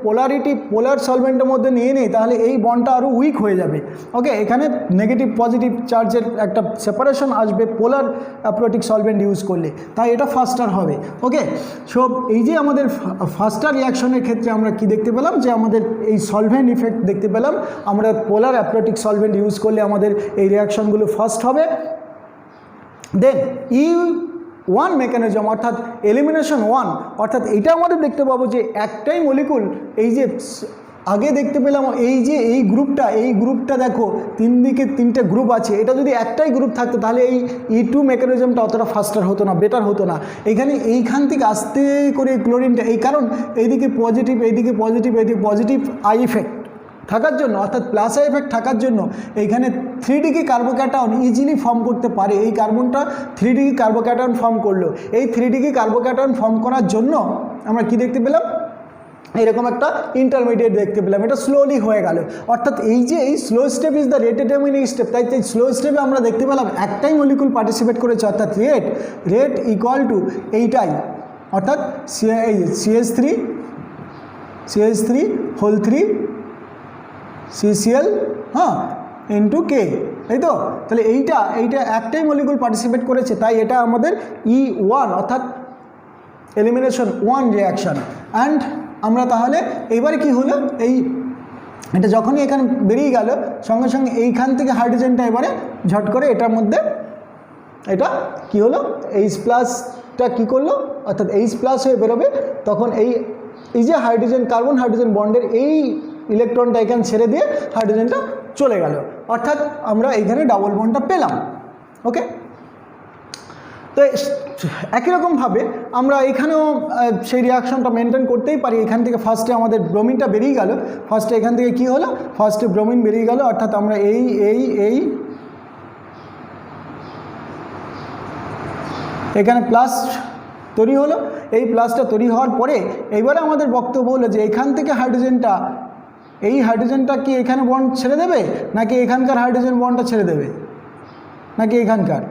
A: পোলার সলভেন্টের মধ্যে নিয়ে নেই তাহলে এই বন্ডটা আরও উইক হয়ে যাবে। ওকে, এখানে নেগেটিভ পজিটিভ চার্জের একটা সেপারেশন আসবে পোলার অ্যাপ্রিওটিক সলভেন্ট ইউজ করলে, তাই এটা ফাস্টার হবে। ওকে, সো এই যে আমাদের ফাস্টার রিয়াকশনের ক্ষেত্রে আমরা কি দেখতে পেলাম, যে আমাদের এই সলভেন্ট ইফেক্ট দেখতে পেলাম, আমরা পোলার অ্যাপ্রিওটিক সলভেন্ট ইউজ করলে আমাদের এই রিয়াকশনগুলো ফাস্ট হবে। দেন E1 মেকানিজম, অর্থাৎ এলিমিনেশন 1, অর্থাৎ এটা আমাদের দেখতে পাবো যে একটাই মলিকুল, এই যে আগে দেখতে পেলাম এই যে এই গ্রুপটা দেখো 3 দিকে 3টে গ্রুপ আছে, এটা যদি একটাই গ্রুপ থাকতো তাহলে এই E2 মেকানিজমটা অতটা ফাস্টার হতো না, বেটার হতো না। এইখান থেকে আস্তে করে ক্লোরিনটা, এই কারণ এইদিকে পজিটিভ, এইদিকে পজিটিভ আই ইফেক্ট থাকার জন্য, অর্থাৎ প্লাস আই এফেক্ট থাকার জন্য এইখানে 3 ডিগ্রি কার্বোক্যাটায়ন ইজিলি ফর্ম করতে পারে। এই কার্বনটা 3 ডিগ্রি কার্বোক্যাটায়ন ফর্ম করলো, এই 3 ডিগ্রি কার্বোক্যাটায়ন ফর্ম করার জন্য আমরা কি দেখতে পেলাম, এরকম একটা ইন্টারমিডিয়েট দেখতে পেলাম, এটা স্লোলি হয়ে গেল। অর্থাৎ এই যে এই slow step is the rate determining step, তাই স্লো স্টেপে আমরা দেখতে পেলাম একটাই মলিকুল পার্টিসিপেট করেছে, অর্থাৎ রেট ইকুয়াল টু এইটাই, অর্থাৎ CH3 whole 3 CCl into K, তাই তো। তাহলে এইটা একটাই মলিকুল পার্টিসিপেট করেছে, তাই এটা আমাদের E1 অর্থাৎ এলিমিনেশন 1 রিয়াকশান। অ্যান্ড আমরা তাহলে এইবার কি হলো, এটা যখনই এখানে বেরিয়ে গেল সঙ্গে সঙ্গে এইখান থেকে হাইড্রোজেনটা এবারে ঝট করে এটার মধ্যে এটা কি হলো, H+ প্লাসটা কী করলো, অর্থাৎ H প্লাস হয়ে বেরোবে, তখন এই যে হাইড্রোজেন কার্বন হাইড্রোজেন বন্ডের এই ইলেকট্রনটা এখানে ছেড়ে দিয়ে হাইড্রোজেনটা চলে গেল, অর্থাৎ আমরা এইখানে ডাবল বন্ডটা পেলাম। ওকে, তো একই রকমভাবে আমরা এখানেও সেই রিয়াকশনটা মেনটেন করতেই পারি। এখান থেকে ফার্স্টে আমাদের ব্রোমিনটা বেরিয়ে গেল, ফার্স্টে এখান থেকে কি হলো, ফার্স্টে ব্রোমিন বেরিয়ে গেল, অর্থাৎ আমরা এখানে প্লাস তৈরি হলো। এই প্লাসটা তৈরি হওয়ার পরে এইবারে আমাদের বক্তব্য হলো যে এখান থেকে এই হাইড্রোজেনটা কি এখানে বন্ড ছেড়ে দেবে, নাকি এখানকার হাইড্রোজেন বন্ডটা ছেড়ে দেবে, নাকি এখানকার,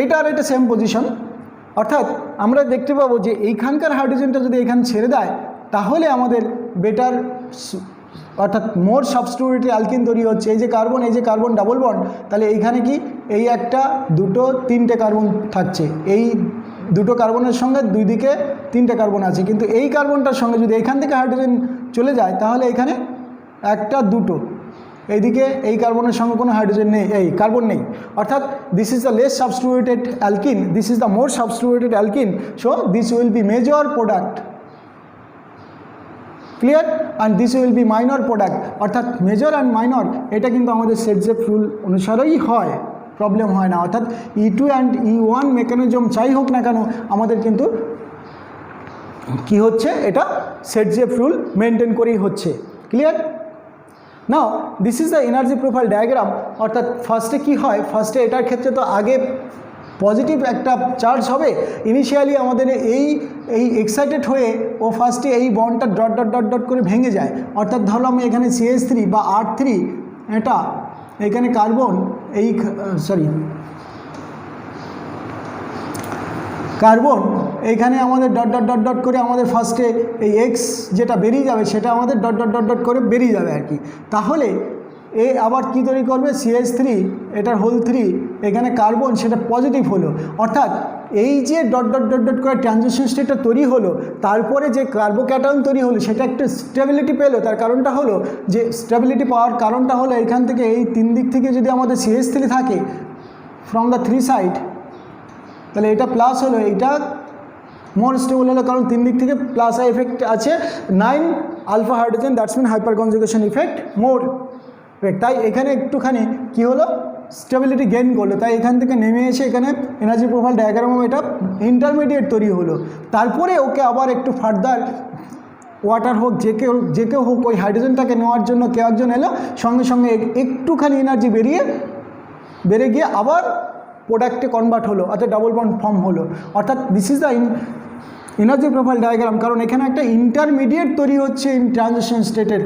A: এইটা আর এটা সেম পজিশন। অর্থাৎ আমরা দেখতে পাবো যে এইখানকার হাইড্রোজেনটা যদি এখানে ছেড়ে দেয় তাহলে আমাদের বেটার অর্থাৎ মোর সাবস্টিটিউটেড অ্যালকিন তৈরি হচ্ছে। এই যে কার্বন ডাবল বন্ড, তাহলে এইখানে কি এই একটা দুটো তিনটে কার্বন থাকছে, এই দুটো কার্বনের সঙ্গে দুই দিকে তিনটে কার্বন আছে, কিন্তু এই কার্বনটার সঙ্গে যদি এখান থেকে হাইড্রোজেন চলে যায় তাহলে এখানে একটা দুটো, এইদিকে এই কার্বনের সঙ্গে কোনো হাইড্রোজেন নেই, এই কার্বন নেই, অর্থাৎ this is the less substituted alkyne, this is the more substituted alkyne, so this will be major product, clear, and this will be minor product. অর্থাৎ মেজর অ্যান্ড মাইনর এটা কিন্তু আমাদের সেটজেপ রুল অনুসারেই হয়, problem হয় না। অর্থাৎ E2 অ্যান্ড E1 মেকানিজম যাই হোক না কেন আমাদের কিন্তু কি হচ্ছে, এটা সেটজেপ রুল মেনটেন করেই হচ্ছে, clear. Now this is the energy profile diagram. অর্থাৎ ফার্স্টে কি হয়, ফার্স্টে এটার ক্ষেত্রে তো আগে পজিটিভ একটা চার্জ হবে, ইনিশিয়ালি আমাদের এই এক্সাইটেড হয়ে ও ফার্স্টে এই বন্ডটা ডট ডট ডট ডট করে ভেঙে যায়। অর্থাৎ ধরলাম এখানে CH3 বা R3, এটা এখানে কার্বন কার্বন এইখানে আমাদের ডট ডট ডট ডট করে আমাদের ফার্স্টে এই এক্স যেটা বেরিয়ে যাবে সেটা আমাদের ডট ডট ডট ডট করে বেরিয়ে যাবে আর কি। তাহলে এ আবার কি তৈরি করবে, CH3 এটার হোল 3, এখানে কার্বন সেটা পজিটিভ হলো। অর্থাৎ এই যে ডট ডট ডট ডট করে ট্রানজিশন স্টেটটা তৈরি হলো, তারপরে যে কার্বোক্যাটায়ন তৈরি হলো সেটা একটা স্টেবিলিটি পেলো। তার কারণটা হলো যে স্টেবিলিটি পাওয়ার কারণটা হলো এখান থেকে এই তিন দিক থেকে যদি আমাদের CH3 থাকে ফ্রম দ্য 3 সাইড, তাহলে এটা প্লাস হলো, এইটা মোর স্টেবল হলো, কারণ তিন দিক থেকে প্লাস এফেক্ট আছে 9 alpha hydrogen, that's mean hyperconjugation effect more. তাই এখানে একটুখানি কি হলো, স্টেবিলিটি গেইন করলো। তাই এখান থেকে নেমে এসে এখানে এনার্জি প্রোফাইল ডায়াগ্রামে এটা ইন্টারমিডিয়েট তৈরি হলো। তারপরে ওকে আবার একটু ফার্দার ওয়াটার হোক যে কেউ হোক ওই হাইড্রোজেনটাকে নেওয়ার জন্য কেউ একজন এলো, সঙ্গে সঙ্গে একটুখানি এনার্জি বেড়ে গিয়ে আবার প্রোডাক্টে কনভার্ট হলো, অর্থাৎ ডাবল বন্ড ফর্ম হলো। অর্থাৎ this is the energy profile diagram, কারণ এখানে একটা ইন্টারমিডিয়েট তৈরি হচ্ছে ইন ট্রানজিশন স্টেটের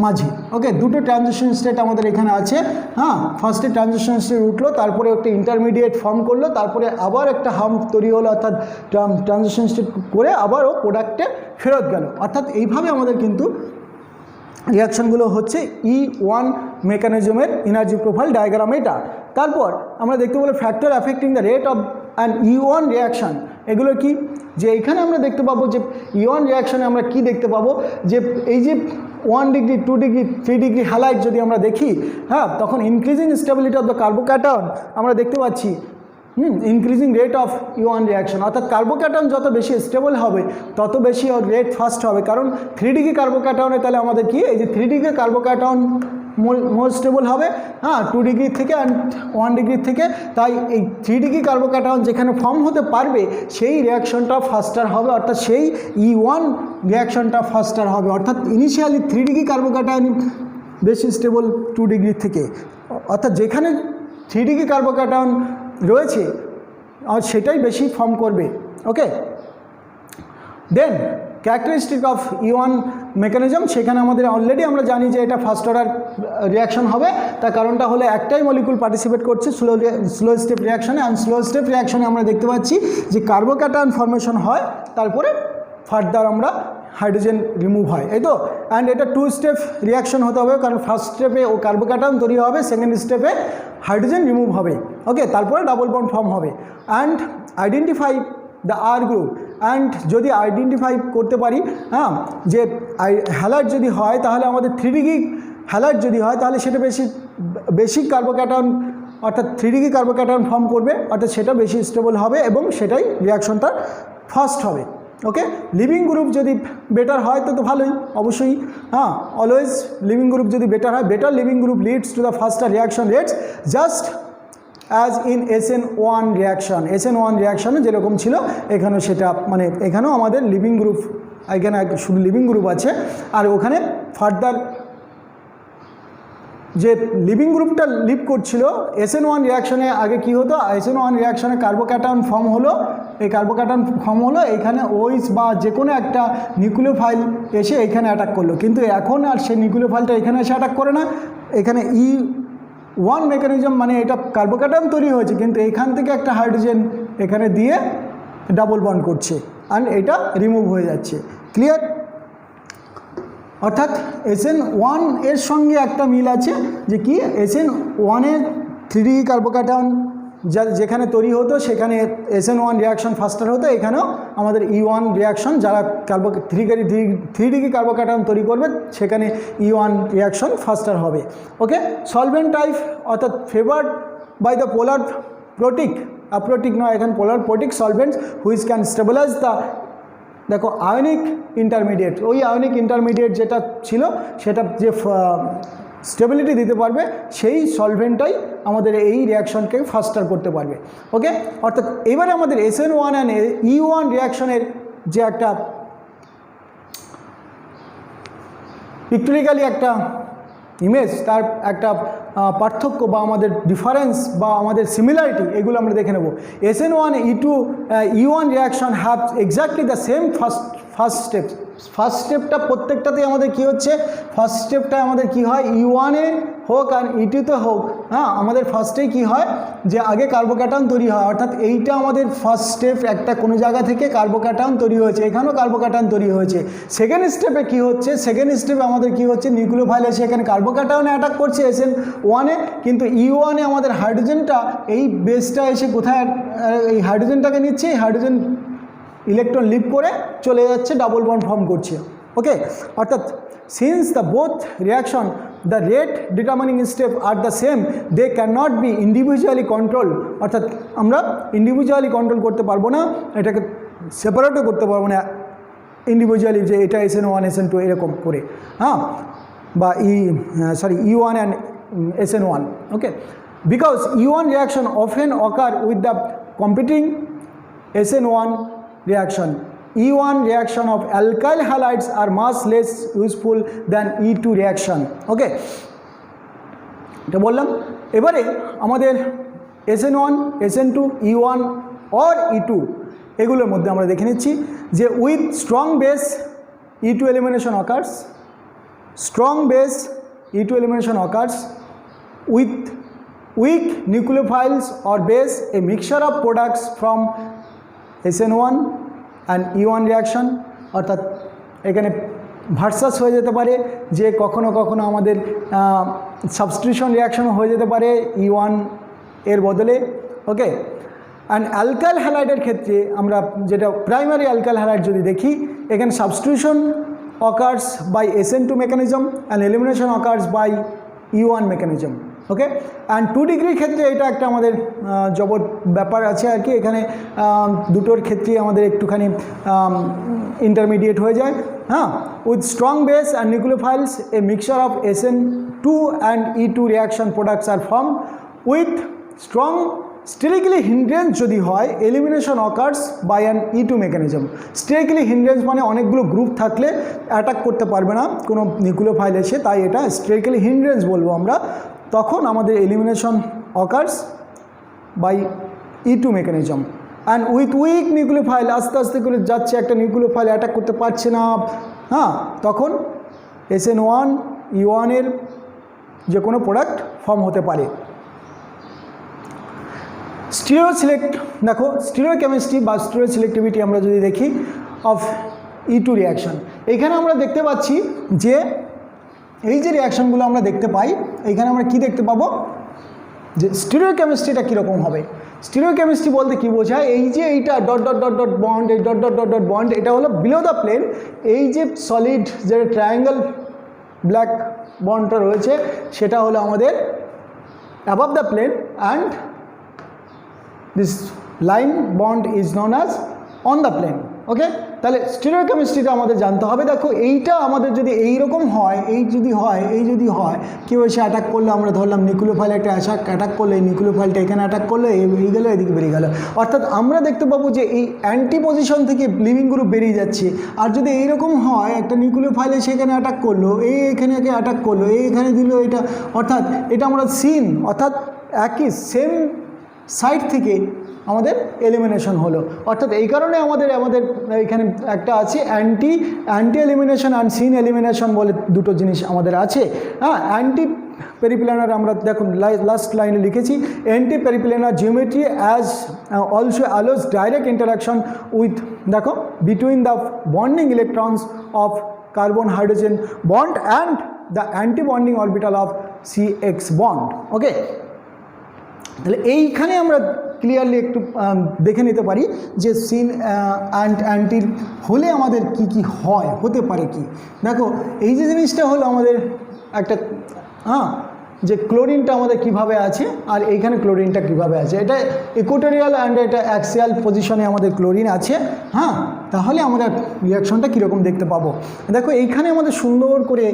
A: মাঝে। ওকে, দুটো ট্রানজিশন স্টেট আমাদের এখানে আছে। হ্যাঁ, ফার্স্টে ট্রানজিশন স্টেট উঠলো, তারপরে একটা ইন্টারমিডিয়েট ফর্ম করলো, তারপরে আবার একটা হাম্প তৈরি হলো, অর্থাৎ ট্রানজিশন স্টেট করে আবার ও প্রোডাক্টে ফেরত গেল। অর্থাৎ এইভাবে আমাদের কিন্তু রিয়াকশানগুলো হচ্ছে E1 মেকানিজমের এনার্জি প্রোফাইল ডায়াগ্রাম এটা। তারপর আমরা দেখতে পাবো factor affecting the rate of an E1 reaction. এগুলো কি, যে এইখানে আমরা দেখতে পাবো যে E1 রিয়াকশানে আমরা কি দেখতে পাবো, যে এই যে 1 ডিগ্রি 2 ডিগ্রি 3 ডিগ্রি হ্যালাইট যদি আমরা দেখি, হ্যাঁ, তখন increasing stability of the carbocation আমরা দেখতে পাচ্ছি, increasing rate of E1 reaction. অর্থাৎ কার্বোক্যাটায়ন যত বেশি স্টেবল হবে তত বেশি ওর রেট ফাস্ট হবে। কারণ 3 ডিগ্রি কার্বোক্যাটায়নে তাহলে আমাদের কি, এই যে 3 ডিগ্রি কার্বোক্যাটায়ন মোর স্টেবল হবে, হ্যাঁ, 2 ডিগ্রি থেকে অ্যান্ড 1 ডিগ্রি থেকে। তাই এই 3 ডিগ্রি কার্বোক্যাটায়ন যেখানে ফর্ম হতে পারবে সেই রিয়াকশনটা ফাস্টার হবে, অর্থাৎ সেই E1 রিয়াকশনটা ফাস্টার হবে। অর্থাৎ ইনিশিয়ালি 3 ডিগ্রি কার্বোক্যাটায়ন বেশি স্টেবল 2 ডিগ্রি থেকে, অর্থাৎ যেখানে 3 ডিগ্রি কার্বোক্যাটায়ন রয়েছে আর সেটাই বেশি ফর্ম করবে। ওকে, দেন ক্যারেক্টারিস্টিক অফ E1 মেকানিজম, সেখানে আমাদের অলরেডি আমরা জানি যে এটা ফার্স্ট অর্ডার রিয়াকশন হবে। তার কারণটা হলো একটাই মলিকুল পার্টিসিপেট করছে স্লো স্টেপ রিয়াকশনে, অ্যান্ড স্লো স্টেপ রিয়াকশনে আমরা দেখতে পাচ্ছি যে কার্বোক্যাটায়ন ফর্মেশন হয়, তারপরে ফার্দার আমরা হাইড্রোজেন রিমুভ হয়, এই তো। অ্যান্ড এটা 2 স্টেপ রিয়াকশন হতে হবে, কারণ ফার্স্ট স্টেপে ও কার্বোক্যাটায়ন তৈরি হবে, সেকেন্ড স্টেপে হাইড্রোজেন রিমুভ হবে। ওকে, তারপরে ডাবল বন্ড ফর্ম হবে। And identify the R group, and যদি আইডেন্টিফাই করতে পারি, হ্যাঁ, যে হ্যালাইট যদি হয় তাহলে আমাদের 3 ডিগ্রি হ্যালাইট যদি হয় তাহলে সেটা বেশি কার্বোক্যাটায়ন অর্থাৎ 3 ডিগ্রি কার্বোক্যাটায়ন ফর্ম করবে, অর্থাৎ সেটা বেশি স্টেবল হবে এবং সেটাই রিয়াকশনটা ফাস্ট হবে। ওকে, লিভিং গ্রুপ যদি বেটার হয় তো ভালোই, অবশ্যই। হ্যাঁ, অলওয়েজ লিভিং গ্রুপ যদি বেটার হয়, better leaving group leads to the ফাস্টার reaction rates just as in SN1 reaction. SN1 রিয়াকশনে যেরকম ছিল এখানেও সেটা, মানে এখানেও আমাদের লিভিং গ্রুপ, এখানে শুধু লিভিং গ্রুপ আছে, আর ওখানে ফার্দার যে লিভিং গ্রুপটা লিভ করছিল SN1 রিয়াকশনে আগে কি হতো, SN1 রিয়াকশনে কার্বোক্যাটায়ন ফর্ম হলো, এই কার্বোক্যাটায়ন ফর্ম হলো, এখানে ওইস বা যে কোনো একটা নিউক্লিওফাইল এসে এখানে অ্যাটাক করলো, কিন্তু এখন আর সেই নিউক্লিওফাইলটা এখানে এসে অ্যাটাক করে না, এখানে E1 মেকানিজম, মানে এটা কার্বোক্যাটায়ন তৈরি হয়েছে কিন্তু এখান থেকে একটা হাইড্রোজেন এখানে দিয়ে ডাবল বন্ড করছে আর এটা রিমুভ হয়ে যাচ্ছে। ক্লিয়ার? অর্থাৎ SN1 এর সঙ্গে একটা মিল আছে যে কি, SN1 এর 3 ডিগ্রি কার্বোক্যাটায়ন যেখানে তৈরি হতো সেখানে SN1 রিয়াকশন ফাস্টার হতো, এখানেও আমাদের E1 রিয়াকশন যারা 3 ডিগ্রি কার্বোক্যাটায়ন তৈরি করবে সেখানে E1 রিয়াকশন ফাস্টার হবে। ওকে, সলভেন্ট টাইপ অর্থাৎ ফেভার্ড বাই দ্য পোলার প্রোটিক, অ্যাপ্রোটিক নয়, এখানে পোলার প্রোটিক সলভেন্টস হুইচ ক্যান স্টেবিলাইজ দ্য, দেখো আয়নিক ইন্টারমিডিয়েট, ওই আয়নিক ইন্টারমিডিয়েট যেটা ছিল সেটা যে স্টেবিলিটি দিতে পারবে সেই সলভেন্টটাই আমাদের এই রিয়াকশনকে ফাস্টার করতে পারবে। ওকে, অর্থাৎ এবারে আমাদের SN1 অ্যান্ড E1 রিয়াকশনের যে একটা পিকটোরিক্যালি একটা ইমেজ, তার একটা পার্থক্য বা আমাদের ডিফারেন্স বা আমাদের সিমিলারিটি, এগুলো আমরা দেখে নেব। SN1 E1 reaction have exactly the same first step. First স্টেপটা প্রত্যেকটাতেই আমাদের কি হচ্ছে, ফার্স্ট স্টেপটা আমাদের কি হয়, E1-এ হোক আর E2-তে হোক, হ্যাঁ, আমাদের ফার্স্টেই কি হয় যে আগে কার্বোক্যাটায়ন তৈরি হয়, অর্থাৎ এইটা আমাদের ফার্স্ট স্টেপ, একটা কোনো জায়গা থেকে কার্বোক্যাটায়ন তৈরি হয়েছে, এখানেও কার্বোক্যাটায়ন তৈরি হয়েছে। সেকেন্ড স্টেপে কি হচ্ছে, সেকেন্ড স্টেপে আমাদের কি হচ্ছে, নিউক্লিওফাইল এসে এখানে কার্বোক্যাটায়নে অ্যাটাক করছে SN1-এ, কিন্তু E1-এ আমাদের হাইড্রোজেনটা, এই বেসটা এসে কোথায় এই হাইড্রোজেনটাকে নিচ্ছে, এই হাইড্রোজেন ইলেকট্রন লিভ করে চলে যাচ্ছে, ডাবল বন্ড ফর্ম করছে। ওকে, অর্থাৎ since the both reaction the rate determining step are the same, they can not be individually control, অর্থাৎ আমরা ইন্ডিভিজুয়ালি কন্ট্রোল করতে পারবো না, এটাকে সেপারেটও করতে পারবো না ইন্ডিভিজুয়ালি যে এটা SN1 SN2 এরকম করে, হ্যাঁ, বা E1 and SN1। Okay, because E1 reaction often ochre with the competing SN1 reaction. E1 reaction of alkyl halides are much less useful than E2 reaction. ওকে, এটা বললাম। এবারে আমাদের SN1 SN2 E1 or E2 এগুলোর মধ্যে আমরা দেখে নিচ্ছি যে with strong base E2 elimination occurs, strong base E2 elimination occurs with weak nucleophiles or base, a mixture of products from SN1 and E1 reaction, অর্থাৎ এখানে ভার্সাস হয়ে যেতে পারে যে কখনো কখনো আমাদের সাবস্টিটিউশন রিয়াকশনও হয়ে যেতে পারে E1 এর বদলে। ওকে, অ্যান্ড অ্যালকাইল হ্যালাইডের ক্ষেত্রে আমরা যেটা প্রাইমারি অ্যালকাইল হ্যালাইড যদি দেখি, এখানে substitution occurs by SN2 mechanism and elimination occurs by E1 mechanism. Okay, and 2 ডিগ্রির ক্ষেত্রে এটা একটা আমাদের জবর ব্যাপার আছে আর কি, এখানে দুটোর ক্ষেত্রেই আমাদের একটুখানি ইন্টারমিডিয়েট হয়ে যায়। হ্যাঁ, with strong base and nucleophiles a mixture of SN2 and E2 reaction products are form with strong sterically hindrance যদি হয়, elimination occurs by an E2 mechanism. Sterically hindrance মানে অনেকগুলো গ্রুপ থাকলে অ্যাটাক করতে পারবে না কোনো নিউক্লিওফাইল এসে, তাই এটা স্টেরিকলি হিন্ড্রেন্স বলবো আমরা। তখন আমাদের elimination occurs by E2 mechanism and with weak nucleophile, আস্তে আস্তে করে যাচ্ছে, একটা নিউক্লিওফাইল অ্যাটাক করতে পারছে না, হ্যাঁ, তখন SN1 E1 এর যে কোনো প্রোডাক্ট ফর্ম হতে পারে। স্টিরিও সিলেক্ট, দেখো স্টিরিও কেমিস্ট্রি বা স্টিরিও সিলেক্টিভিটি আমরা যদি দেখি অফ E2 রিয়াকশন, এখানে আমরা দেখতে পাচ্ছি যে এই যে রিয়াকশনগুলো আমরা দেখতে পাই, এইখানে আমরা কি দেখতে পাবো যে স্টিরিও কেমিস্ট্রিটা কীরকম হবে। স্টিরিও কেমিস্ট্রি বলতে কী বোঝায়, এই যে এইটা dot dot dot dot bond, এই dot dot dot dot bond, এটা হলো বিলো দ্য প্লেন, এই যে সলিড যে ট্রায়াঙ্গেল ব্ল্যাক বন্ডটা রয়েছে সেটা হলো আমাদের above the plane and this line bond is known as on the plane. ওকে, তাহলে স্টিরিওকেমিস্ট্রিটা আমাদের জানতে হবে। দেখো এইটা আমাদের যদি এইরকম হয়, এই যদি হয় কেউ এসে অ্যাটাক করলো, আমরা ধরলাম নিউক্লিওফাইল একটা অ্যাটাক করলো, এই নিউক্লিওফাইলটা এখানে অ্যাটাক করলো, এই গেলো, এদিকে বেরিয়ে গেল, অর্থাৎ আমরা দেখতে পাবো যে এই অ্যান্টি পজিশন থেকে লিভিং গ্রুপ বেরিয়ে যাচ্ছে। আর যদি এইরকম হয় একটা নিউক্লিওফাইলে সেখানে অ্যাটাক করলো, এখানে অ্যাটাক করলো, এখানে দিল এটা, অর্থাৎ এটা আমরা সিন, অর্থাৎ একই সেম সাইড থেকে আমাদের এলিমিনেশন হলো। অর্থাৎ এই কারণে আমাদের এখানে একটা আছে anti elimination and syn elimination বলে দুটো জিনিস আমাদের আছে। হ্যাঁ, অ্যান্টি পেরিপ্ল্যানার আমরা দেখুন লাস্ট লাইনে লিখেছি, anti periplanar geometry as also allows direct interaction with, দেখো, between the bonding electrons of carbon hydrogen bond and the anti bonding orbital of CX bond. Okay, তাহলে এইখানে আমরা ক্লিয়ারলি একটু দেখে নিতে পারি যে সিন অ্যান্ড অ্যান্টির হলে আমাদের কি হয়, হতে পারে কি। দেখো এই যে জিনিসটা হলো আমাদের একটা, যে ক্লোরিনটা আমাদের কিভাবে আছে আর এইখানে ক্লোরিনটা কিভাবে আছে, এটা ইকুয়েটোরিয়াল অ্যান্ড এটা অ্যাক্সিয়াল পজিশনে আমাদের ক্লোরিন আছে। তাহলে আমরা রিয়াকশনটা কীরকম দেখতে পাবো। দেখো এইখানে আমাদের সুন্দর করে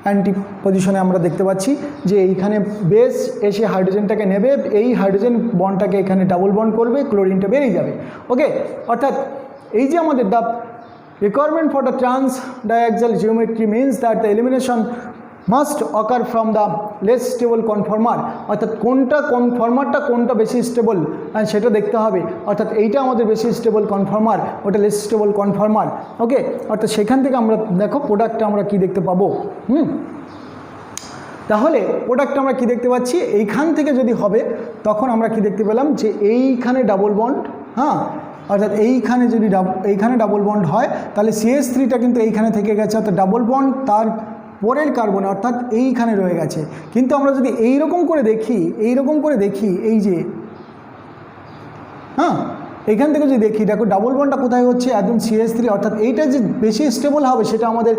A: অ্যান্টি পজিশনে আমরা দেখতে পাচ্ছি যে এইখানে বেস এসে হাইড্রোজেনটাকে নেবে, এই হাইড্রোজেন বন্ডটাকে এখানে ডাবল বন্ড করবে, ক্লোরিনটা বেরিয়ে যাবে। ওকে, অর্থাৎ এই যে আমাদের the requirement for the trans diaxial geometry means that the elimination must occur from the less stable conformer, অর্থাৎ কোনটা কনফর্মারটা কোনটা বেশি স্টেবল সেটা দেখতে হবে। অর্থাৎ এইটা আমাদের বেশি স্টেবল কনফর্মার, ওটা লেস স্টেবল কনফর্মার। ওকে, অর্থাৎ সেখান থেকে আমরা দেখো প্রোডাক্টটা আমরা কি দেখতে পাবো। তাহলে প্রোডাক্টটা আমরা কি দেখতে পাচ্ছি, এইখান থেকে যদি হবে তখন আমরা কি দেখতে পেলাম যে এইখানে ডাবল বন্ড, অর্থাৎ এইখানে যদি এইখানে ডাবল বন্ড হয় তাহলে CH3টা কিন্তু এইখানে থেকে গেছে, অর্থাৎ ডাবল বন্ড তার পরের কার্বনে অর্থাৎ এইখানে রয়ে গেছে। কিন্তু আমরা যদি এইরকম করে দেখি এই যে এইখান থেকে যদি দেখি, দেখো ডাবল বন্ডটা কোথায় হচ্ছে, একদম CH3, অর্থাৎ এইটা যে বেশি স্টেবল হবে সেটা আমাদের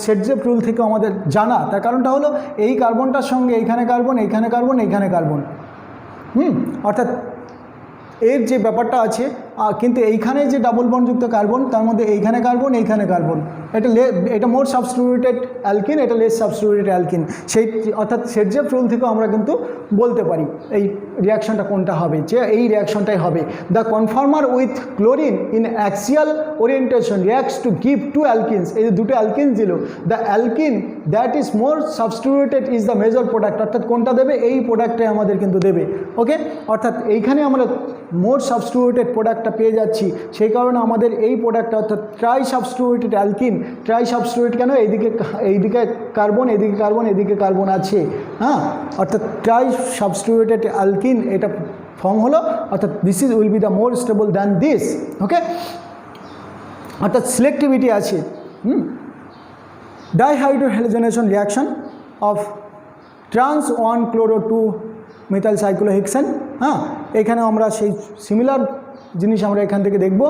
A: সেটজেপ রুল থেকে আমাদের জানা। তার কারণটা হলো এই কার্বনটার সঙ্গে এইখানে কার্বন, এইখানে কার্বন, এইখানে কার্বন, অর্থাৎ এর যে ব্যাপারটা আছে, কিন্তু এইখানে যে ডাবল বন্ডযুক্ত কার্বন তার মধ্যে এইখানে কার্বন, এইখানে কার্বন, এটা মোর সাবস্টিটিউটেড অ্যালকিন, এটা লেস সাবস্টিটিউটেড অ্যালকিন। সেই অর্থাৎ সেটজেপ রুল থেকে আমরা কিন্তু বলতে পারি এই রিয়াকশনটা কোনটা হবে, যে এই রিয়াকশনটাই হবে। The conformer with chlorine in axial orientation reacts to give two alkenes, এই যে দুটো অ্যালকিনস দিল, the alkene that is more substituted is the major product, অর্থাৎ কোনটা দেবে, এই প্রোডাক্টটাই আমাদের কিন্তু দেবে। ওকে, অর্থাৎ এইখানে আমরা মোর সাবস্টিটিউটেড প্রোডাক্টটা পেয়ে যাচ্ছি, সেই কারণে আমাদের এই প্রোডাক্টটা অর্থাৎ tri substituted alkene, tri substituted কেন, এইদিকে কার্বন, এদিকে কার্বন, এদিকে কার্বন আছে, অর্থাৎ ট্রাই সাবস্টিটিউটেড অ্যালকিন এটা ফর্ম হলো, অর্থাৎ this is will be the more stable than this. Okay, অর্থাৎ সিলেক্টিভিটি আছে। Dehydrohalogenation reaction of trans 1-chloro-2 methyl cyclohexane. এখানে আমরা সেই সিমিলার জিনিস আমরা এখান থেকে দেখব।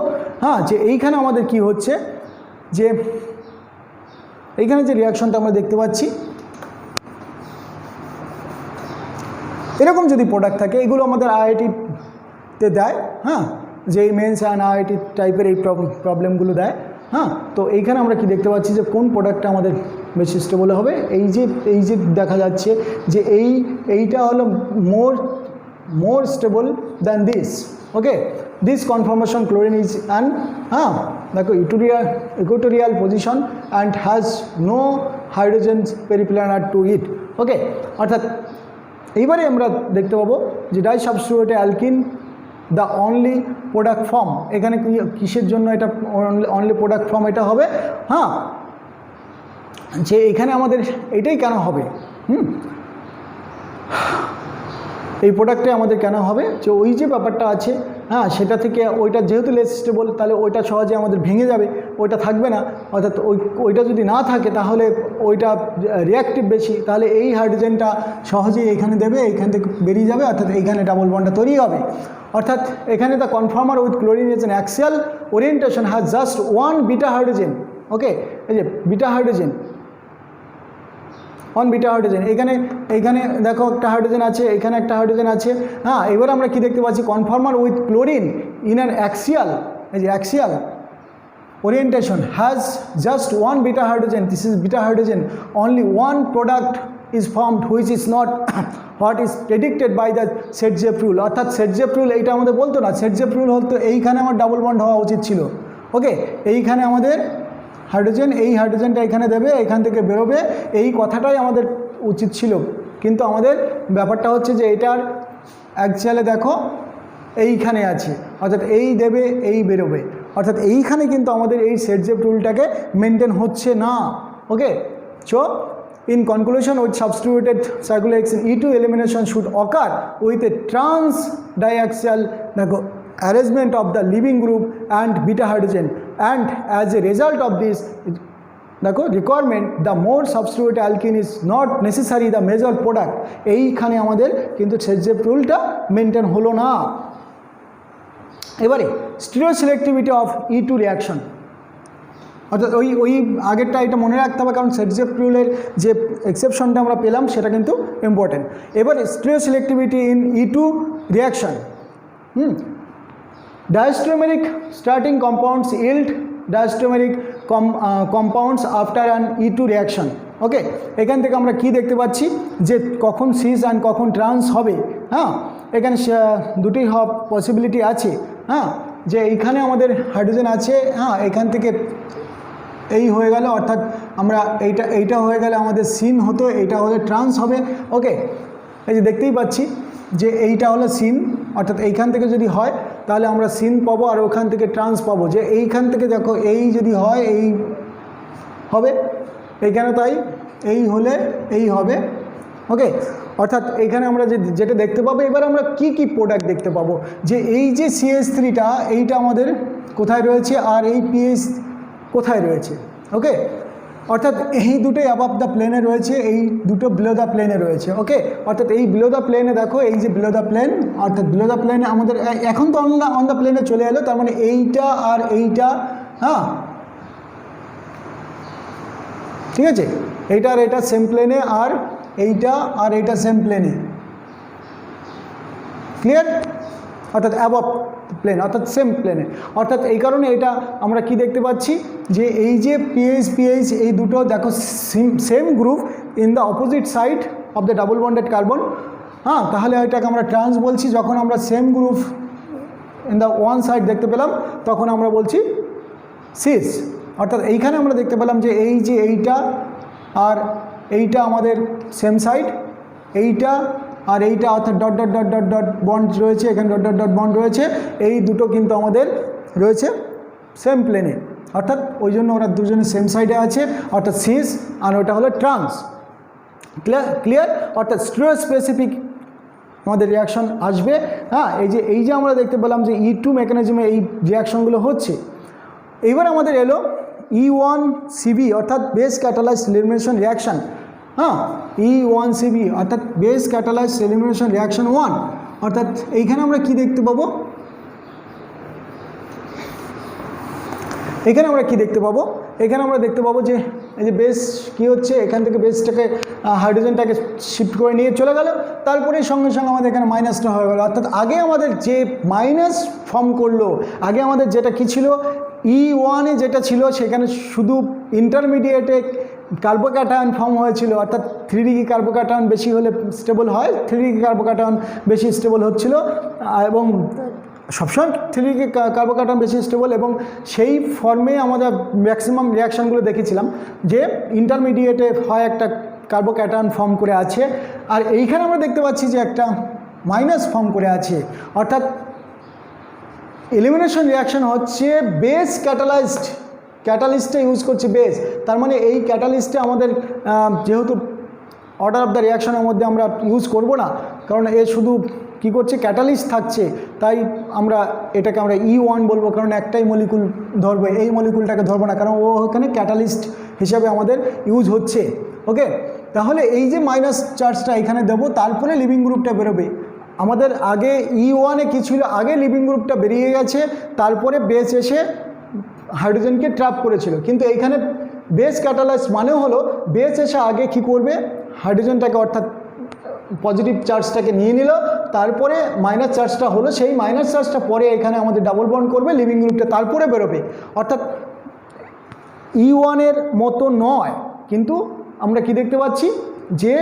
A: যে এইখানে আমাদের কি হচ্ছে, যে এইখানে যে রিয়াকশনটা আমরা দেখতে পাচ্ছি, এরকম যদি প্রোডাক্ট থাকে, এগুলো আমাদের IIT-তে দেয়, যে এই মেন্স অ্যান্ড IIT টাইপের এই প্রবলেমগুলো দেয়। তো এইখানে আমরা কি দেখতে পাচ্ছি যে কোন প্রোডাক্টটা আমাদের বেশি স্টেবল হবে, এই যে দেখা যাচ্ছে যে এইটা হলো more stable than this. Okay, this conformation chlorine is an দেখো equatorial position and has no hydrogen periplanar to it. Okay, অর্থাৎ এইবারে আমরা দেখতে পাবো যে di substituted alkene the only product form, এখানে কিসের জন্য এটা অনলি প্রোডাক্ট ফর্ম এটা হবে, যে এখানে আমাদের এটাই কেন হবে, এই প্রোডাক্টে আমাদের কেন হবে, যে ওই যে ব্যাপারটা আছে, সেটা থেকে ওইটা যেহেতু লেস স্টেবল, তাহলে ওইটা সহজে আমাদের ভেঙে যাবে, ওইটা থাকবে না। অর্থাৎ ওইটা যদি না থাকে তাহলে ওইটা রিয়াক্টিভ বেশি, তাহলে এই হাইড্রোজেনটা সহজেই এখানে দেবে, এইখান থেকে বেরিয়ে যাবে, অর্থাৎ এইখানে ডাবল বন্ডটা তৈরি হবে। অর্থাৎ এখানে the conformer with chlorine is an axial orientation has just 1 beta hydrogen. Okay, এই যে বিটা হাইড্রোজেন 1 বিটা হাইড্রোজেন। এইখানে দেখো একটা হাইড্রোজেন আছে, এখানে একটা হাইড্রোজেন আছে। হ্যাঁ, এবার আমরা কি দেখতে পাচ্ছি, conformer with chlorine in an axial, এই যে axial orientation has just 1 beta hydrogen. This is beta hydrogen. Only one product is formed which is not what is predicted by the Setzeff rule. অর্থাৎ Setzeff rule এইটা আমাদের বলতো না, Setzeff rule হতো এইখানে আমার ডাবল বন্ড হওয়া উচিত ছিল। ওকে, এইখানে আমাদের হাইড্রোজেন, এই হাইড্রোজেনটা এখানে দেবে, এখান থেকে বেরোবে, এই কথাটাই আমাদের উচিত ছিল। কিন্তু আমাদের ব্যাপারটা হচ্ছে যে এটার অ্যাকচুয়ালি দেখো এইখানে আছে, অর্থাৎ এই দেবে এই বেরোবে, অর্থাৎ এইখানে কিন্তু আমাদের এই Setzeff রুলটাকে মেনটেন হচ্ছে না। Okay, so in conclusion with substituted cyclohexane E2 elimination should occur with a trans diaxial দেখো arrangement of the leaving group and beta hydrogen, and as a result of this দেখো requirement the more substitute alkene is not necessary the major product। এইখানে আমাদের কিন্তু Setzeff রুলটা maintain হলো না। এবারে stereo selectivity of E2 reaction, অর্থাৎ ওই আগেরটা এটা মনে রাখতে হবে, কারণ Setzeff রুলের যে এক্সেপশনটা আমরা পেলাম সেটা কিন্তু ইম্পর্টেন্ট। এবারে stereoselectivity in E2 reaction, diastereomeric starting compounds yield diastereomeric compounds after an E2 reaction. Okay, এখান থেকে আমরা কি দেখতে পাচ্ছি যে কখন সিস অ্যান্ড কখন ট্রান্স হবে। হ্যাঁ, এখানে দুটি পসিবিলিটি আছে। হ্যাঁ, যে এইখানে আমাদের হাইড্রোজেন আছে, হ্যাঁ এখান থেকে এই হয়ে গেল, অর্থাৎ আমরা এইটা হয়ে গেলে আমাদের সিন হতো, এইটা হলে ট্রান্স হবে। ওকে, এই যে দেখতেই পাচ্ছি যে এইটা হলো সিন, অর্থাৎ এইখান থেকে যদি হয় তাহলে আমরা সিন পাবো, আর ওখান থেকে ট্রান্স পাবো। যে এইখান থেকে দেখো এই যদি হয় এই হবে, এইখানে তাই এই হলে এই হবে। ওকে, অর্থাৎ এইখানে আমরা যেটা দেখতে পাবো, এবার আমরা কি কি প্রোডাক্ট দেখতে পাবো, যে এই যে CH3টা এইটা আমাদের কোথায় রয়েছে আর এই PH কোথায় রয়েছে। ওকে, অর্থাৎ এই দুটোই অ্যাবাভ দ্য প্লেনে রয়েছে, এই দুটো বিলো দ্য প্লেনে রয়েছে। ওকে, অর্থাৎ এই বিলো দ্য প্লেনে দেখো, এই যে বিলো দ্য প্লেন, অর্থাৎ বিলো দ্য প্লেনে আমাদের এখন তো অন দ্য প্লেনে চলে এলো, তার মানে এইটা আর এইটা, হ্যাঁ ঠিক আছে, এইটা আর এটা সেম প্লেনে, আর এইটা আর এইটা সেম প্লেনে, ক্লিয়ার, অর্থাৎ অ্যাবভ প্লেন, অর্থাৎ সেম প্লেনে। অর্থাৎ এই কারণে এটা আমরা কি দেখতে পাচ্ছি যে এই যে PH এই দুটো দেখো same group in the opposite side of the double bonded carbon. হ্যাঁ, তাহলে এটাকে আমরা ট্রান্স বলছি। যখন আমরা same group in the one side দেখতে পেলাম তখন আমরা বলছি সিস। অর্থাৎ এইখানে আমরা দেখতে পেলাম যে এই যে এইটা আর এইটা আমাদের সেম সাইড, এইটা আর এইটা, অর্থাৎ dot dot dot dot dot bond রয়েছে, এখানে ডট ডট ডট বন্ড রয়েছে, এই দুটো কিন্তু আমাদের রয়েছে সেম প্লেনে, অর্থাৎ ওই জন্য ওরা দুজনে সেম সাইডে আছে, অর্থাৎ সিস, আর ওটা হলো ট্রান্স। ক্লিয়ার, অর্থাৎ স্টিরিও স্পেসিফিক আমাদের রিয়াকশন আসবে। হ্যাঁ, এই যে আমরা দেখতে পেলাম যে E2 মেকানিজমে এই রিয়াকশনগুলো হচ্ছে। এইবার আমাদের এলো E1CB অর্থাৎ বেস ক্যাটালাইজড এলিমিনেশন রিয়াকশন। হ্যাঁ, E1CB অর্থাৎ বেস ক্যাটালাইজড এলিমিনেশন রিয়াকশন 1। অর্থাৎ এইখানে আমরা কি দেখতে পাবো, এখানে আমরা দেখতে পাবো যে এই যে বেস কী হচ্ছে, এখান থেকে বেসটাকে হাইড্রোজেনটাকে শিফট করে নিয়ে চলে গেল, তারপরে সঙ্গে সঙ্গে আমাদের এখানে মাইনাসটা হয়ে গেল। অর্থাৎ আগে আমাদের যে মাইনাস ফর্ম করলো, আগে আমাদের যেটা কী ছিল E1-এ যেটা ছিল সেখানে শুধু ইন্টারমিডিয়েটে কার্বোক্যাটায়ন ফর্ম হয়েছিল, অর্থাৎ 3D কার্বোক্যাটায়ন বেশি হলে স্টেবল হয়, 3D কার্বোক্যাটায়ন বেশি স্টেবল হচ্ছিল, এবং সবসময় 3D কার্বোক্যাটায়ন বেশি স্টেবল, এবং সেই ফর্মে আমাদের ম্যাক্সিমাম রিয়াকশানগুলো দেখেছিলাম যে ইন্টারমিডিয়েটে হয় একটা কার্বোক্যাটায়ন ফর্ম করে আছে, আর এইখানে আমরা দেখতে পাচ্ছি যে একটা মাইনাস ফর্ম করে আছে। অর্থাৎ এলিমিনেশন রিয়াকশন হচ্ছে বেস ক্যাটালিস্টে ইউজ করছে বেস, তার মানে এই ক্যাটালিস্টে আমাদের যেহেতু অর্ডার অফ দ্য রিয়াকশনের মধ্যে আমরা ইউজ করব না, কারণ এ শুধু কি করছে ক্যাটালিস্ট থাকছে, তাই এটাকে আমরা E1 বলবো, কারণ একটাই মলিকুল ধরবো, এই মলিকুলটাকে ধরবো না, কারণ ও ওখানে ক্যাটালিস্ট হিসাবে আমাদের ইউজ হচ্ছে। ওকে, তাহলে এই যে মাইনাস চার্জটা এখানে দেবো, তারপরে লিভিং গ্রুপটা বেরোবে। আমাদের আগে E1-এ কী ছিল, আগে লিভিং গ্রুপটা বেরিয়ে গেছে, তারপরে বেস এসে হাইড্রোজেনকে ট্র্যাপ করেছিল। কিন্তু এইখানে বেস ক্যাটালাইজড মানে হলো বেস এসে আগে কী করবে, হাইড্রোজেনটাকে অর্থাৎ পজিটিভ চার্জটাকে নিয়ে নিল, তারপরে মাইনাস চার্জটা হলো, সেই মাইনাস চার্জটা পরে এখানে আমাদের ডাবল বন্ড করবে লিভিং গ্রুপটা, তারপরে বেরোবে। অর্থাৎ E1-এর মতো নয়, কিন্তু আমরা কি দেখতে পাচ্ছি যে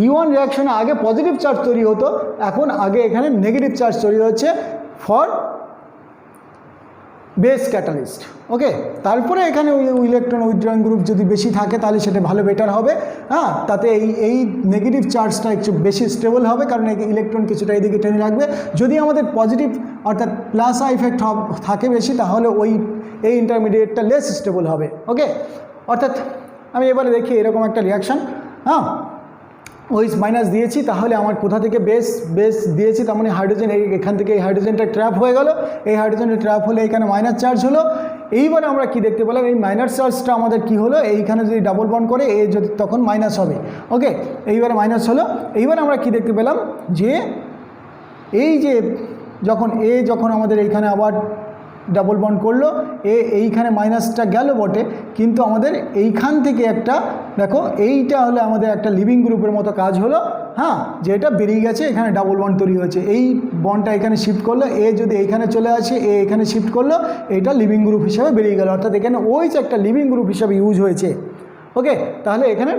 A: E1 রিয়াকশনে আগে পজিটিভ চার্জ তৈরি হতো, এখন আগে এখানে নেগেটিভ চার্জ তৈরি হচ্ছে ফর বেস ক্যাটালিস্ট। ওকে, তারপরে এখানে ইলেকট্রন উইথড্রয়িং গ্রুপ যদি বেশি থাকে তাহলে সেটা ভালো বেটার হবে। হ্যাঁ, তাতে এই নেগেটিভ চার্জটা একটু বেশি স্টেবল হবে, কারণ ইলেকট্রন কিছুটা এইদিকে টেনে রাখবে। যদি আমাদের পজিটিভ অর্থাৎ প্লাস আই ইফেক্ট থাকে বেশি, তাহলে এই ইন্টারমিডিয়েটটা লেস স্টেবল হবে। ওকে, অর্থাৎ আমি এবারে দেখি এরকম একটা রিয়াকশান। হ্যাঁ, ওইস মাইনাস দিয়েছি, তাহলে আমার কোথা থেকে বেস দিয়েছি, তার মানে হাইড্রোজেন এখান থেকে এই হাইড্রোজেনটা ট্র্যাপ হয়ে গেল, এই হাইড্রোজেনটা ট্র্যাপ হলে এখানে মাইনাস চার্জ হলো। এইবারে আমরা কি দেখতে পেলাম, এই মাইনাস চার্জটা আমাদের কি হলো, এইখানে যদি ডাবল বন্ড করে এ যদি তখন মাইনাস হবে। ওকে, এইবারে মাইনাস হলো। এইবার আমরা কি দেখতে পেলাম যে এই যে যখন আমাদের এইখানে আবার ডাবল বন্ড করলো, এইখানে মাইনাসটা গেল বটে, কিন্তু আমাদের এইখান থেকে একটা দেখো, এইটা হলে আমাদের একটা লিভিং গ্রুপের মতো কাজ হলো। হ্যাঁ, যে এটা বেরিয়ে গেছে, এখানে ডাবল বন্ড তৈরি হয়েছে, এই বন্ডটা এখানে শিফট করলো, যদি এইখানে চলে আসে এখানে শিফট করলো, এইটা লিভিং গ্রুপ হিসাবে বেরিয়ে গেল। অর্থাৎ এখানে যে একটা লিভিং গ্রুপ হিসাবে ইউজ হয়েছে। ওকে, তাহলে এখানে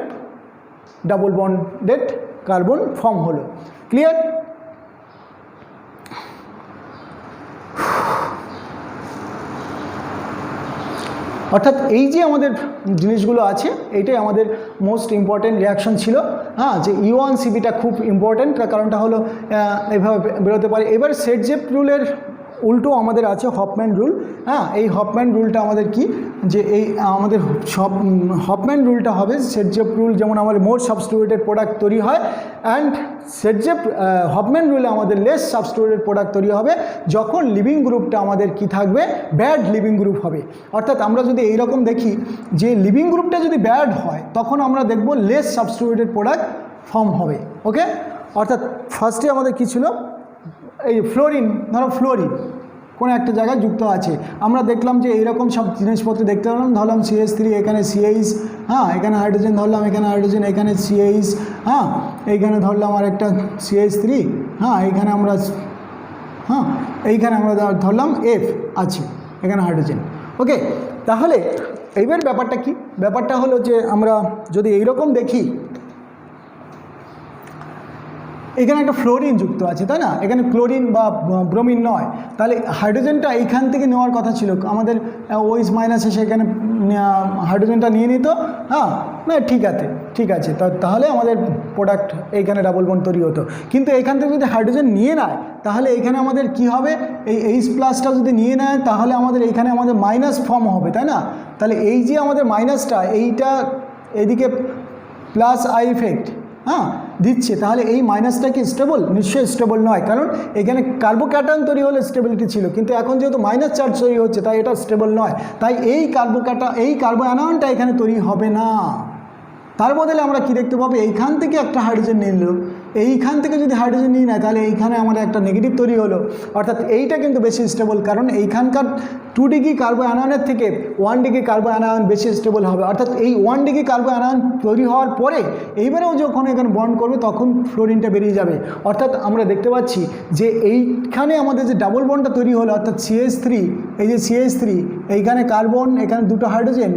A: ডাবল বন্ডেড কার্বন ফর্ম হলো। ক্লিয়ার? অর্থাৎ এই যে আমাদের জিনিসগুলো আছে, এইটাই আমাদের মোস্ট ইম্পর্টেন্ট রিয়াকশন ছিল। হ্যাঁ, যে E1CP-টা খুব ইম্পর্টেন্ট, তার কারণটা হলো এইভাবে বেরোতে পারে। এবার সেটজেপ রুলের উল্টো আমাদের আছে হফম্যান রুল। হ্যাঁ, এই হফম্যান রুলটা আমাদের কি, যে এই আমাদের হফম্যান রুলটা হবে সেটজেপ রুল, যেমন আমাদের মোর সাবস্টিটিউটেড প্রোডাক্ট তৈরি হয়, অ্যান্ড সেটজেপ হফম্যান রুলে আমাদের লেস সাবস্টিটিউটেড প্রোডাক্ট তৈরি হবে যখন লিভিং গ্রুপটা আমাদের কি থাকবে, ব্যাড লিভিং গ্রুপ হবে। অর্থাৎ আমরা যদি এইরকম দেখি যে লিভিং গ্রুপটা যদি ব্যাড হয়, তখন আমরা দেখব লেস সাবস্টিটিউটেড প্রোডাক্ট ফর্ম হবে। ওকে, অর্থাৎ ফার্স্টে আমাদের কী ছিল, এই ফ্লোরিন, ধরো ফ্লোরিন কোনো একটা জায়গায় যুক্ত আছে, আমরা দেখলাম যে এইরকম সব জিনিসপত্র দেখতে পেলাম, ধরলাম CH3, এখানে CH, হ্যাঁ এখানে হাইড্রোজেন ধরলাম, এখানে হাইড্রোজেন, এখানে CH, হ্যাঁ এইখানে ধরলাম আর একটা CH3, হ্যাঁ এইখানে আমরা ধরলাম F আছে, এখানে হাইড্রোজেন। ওকে, তাহলে এইবার ব্যাপারটা কি, ব্যাপারটা হলো যে আমরা যদি এইরকম দেখি, এখানে একটা ফ্লোরিন যুক্ত আছে, তাই না, এখানে ক্লোরিন বা ব্রোমিন নয়, তাহলে হাইড্রোজেনটা এইখান থেকে নেওয়ার কথা ছিল, আমাদের ওইস মাইনাস এসে এখানে হাইড্রোজেনটা নিয়ে নিত। হ্যাঁ, না ঠিক আছে, তাহলে আমাদের প্রোডাক্ট এইখানে ডাবল বন্ড তৈরি হতো। কিন্তু এইখান থেকে যদি হাইড্রোজেন নিয়ে নেয়, তাহলে এইখানে আমাদের কি হবে, এই H+ যদি নিয়ে নেয়, তাহলে আমাদের এইখানে আমাদের মাইনাস ফর্ম হবে, তাই না। তাহলে এই যে আমাদের মাইনাসটা, এইটা এদিকে প্লাস আই ইফেক্ট দিচ্ছে, তাহলে এই মাইনাসটা কি স্টেবল? নিশ্চয়ই স্টেবল নয়, কারণ এখানে কার্বোক্যাটায়ন তৈরি হলে স্টেবিলিটি ছিল, কিন্তু এখন যেহেতু মাইনাস চার্জ তৈরি হচ্ছে, তাই এটা স্টেবল নয়, তাই এই কার্বো অ্যানায়নটা এখানে তৈরি হবে না। তার বদলে আমরা কি দেখতে পাবো, এইখান থেকে একটা হাইড্রোজেন নিয়ে নিল, এইখান থেকে যদি হাইড্রোজেন নিয়ে নেয়, তাহলে এইখানে আমাদের একটা নেগেটিভ তৈরি হলো। অর্থাৎ এইটা কিন্তু বেশি স্টেবল, কারণ এইখানকার 2 ডিগ্রি কার্বো অ্যানায়নের থেকে 1 ডিগ্রি কার্বো অ্যানায়ন বেশি স্টেবল হবে। অর্থাৎ এই 1 ডিগ্রি কার্বো অ্যানায়ন তৈরি হওয়ার পরে এইবারেও যখন এখানে বন্ড করবে, তখন ফ্লোরিনটা বেরিয়ে যাবে। অর্থাৎ আমরা দেখতে পাচ্ছি যে এইখানে আমাদের যে ডাবল বন্ডটা তৈরি হলো, অর্থাৎ CH3, এই যে CH3, এইখানে কার্বন, এখানে দুটো হাইড্রোজেন,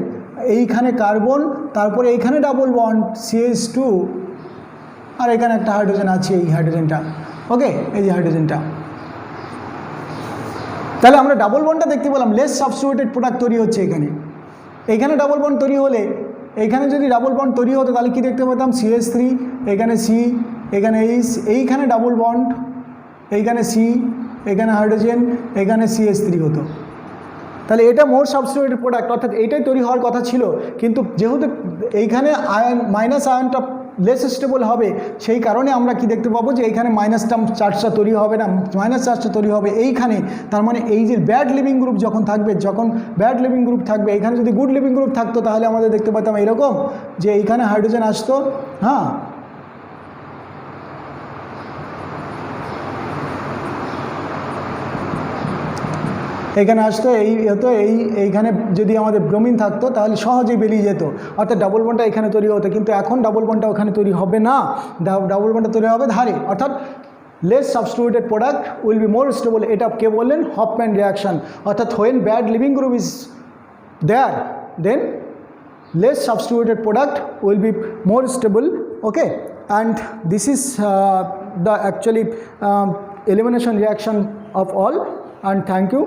A: এইখানে কার্বন, তারপরে এইখানে ডাবল বন্ড CH2, আর এখানে একটা হাইড্রোজেন আছে, এই হাইড্রোজেনটা। ওকে, এই যে হাইড্রোজেনটা, তাহলে আমরা ডাবল বন্ডটা দেখতে পেলাম, লেস সাবস্টিটিউটেড প্রোডাক্ট তৈরি হচ্ছে এইখানে ডাবল বন্ড তৈরি হলে, এইখানে যদি ডাবল বন্ড তৈরি হতো, তাহলে কি দেখতে পেতাম, CH3, এখানে C, এখানে H, এইখানে ডাবল বন্ড, এইখানে C, এখানে হাইড্রোজেন, এখানে CH3 হতো। তাহলে এটা মোর সাবস্টিটিউটেড প্রোডাক্ট, অর্থাৎ এইটাই তৈরি হওয়ার কথা ছিল, কিন্তু যেহেতু এইখানে আয়ন, মাইনাস আয়নটা লেস স্টেবল হবে, সেই কারণে আমরা কি দেখতে পাবো যে এইখানে মাইনাসটা চার্জটা তৈরি হবে না, মাইনাস চার্জটা তৈরি হবে এইখানে। তার মানে এই যে ব্যাড লিভিং গ্রুপ যখন ব্যাড লিভিং গ্রুপ থাকবে, এইখানে যদি গুড লিভিং গ্রুপ থাকতো, তাহলে আমাদের দেখতে পেতাম এরকম যে এইখানে হাইড্রোজেন আসতো, হ্যাঁ এখানে আসতো এই হতো এইখানে যদি আমাদের ব্রোমিন থাকতো তাহলে সহজেই বেরিয়ে যেত, অর্থাৎ ডাবল বন্ডটা এখানে তৈরি হতো। কিন্তু এখন ডাবল বন্ডটা ওখানে তৈরি হবে না, ডাবল বন্ডটা তৈরি হবে ধারে, অর্থাৎ less substituted product will be more stable. এটা কে বললেন? Hofmann reaction. অর্থাৎ when bad leaving group is there then less substituted product will be more stable. Okay, and this is the actually elimination reaction of all, and thank you.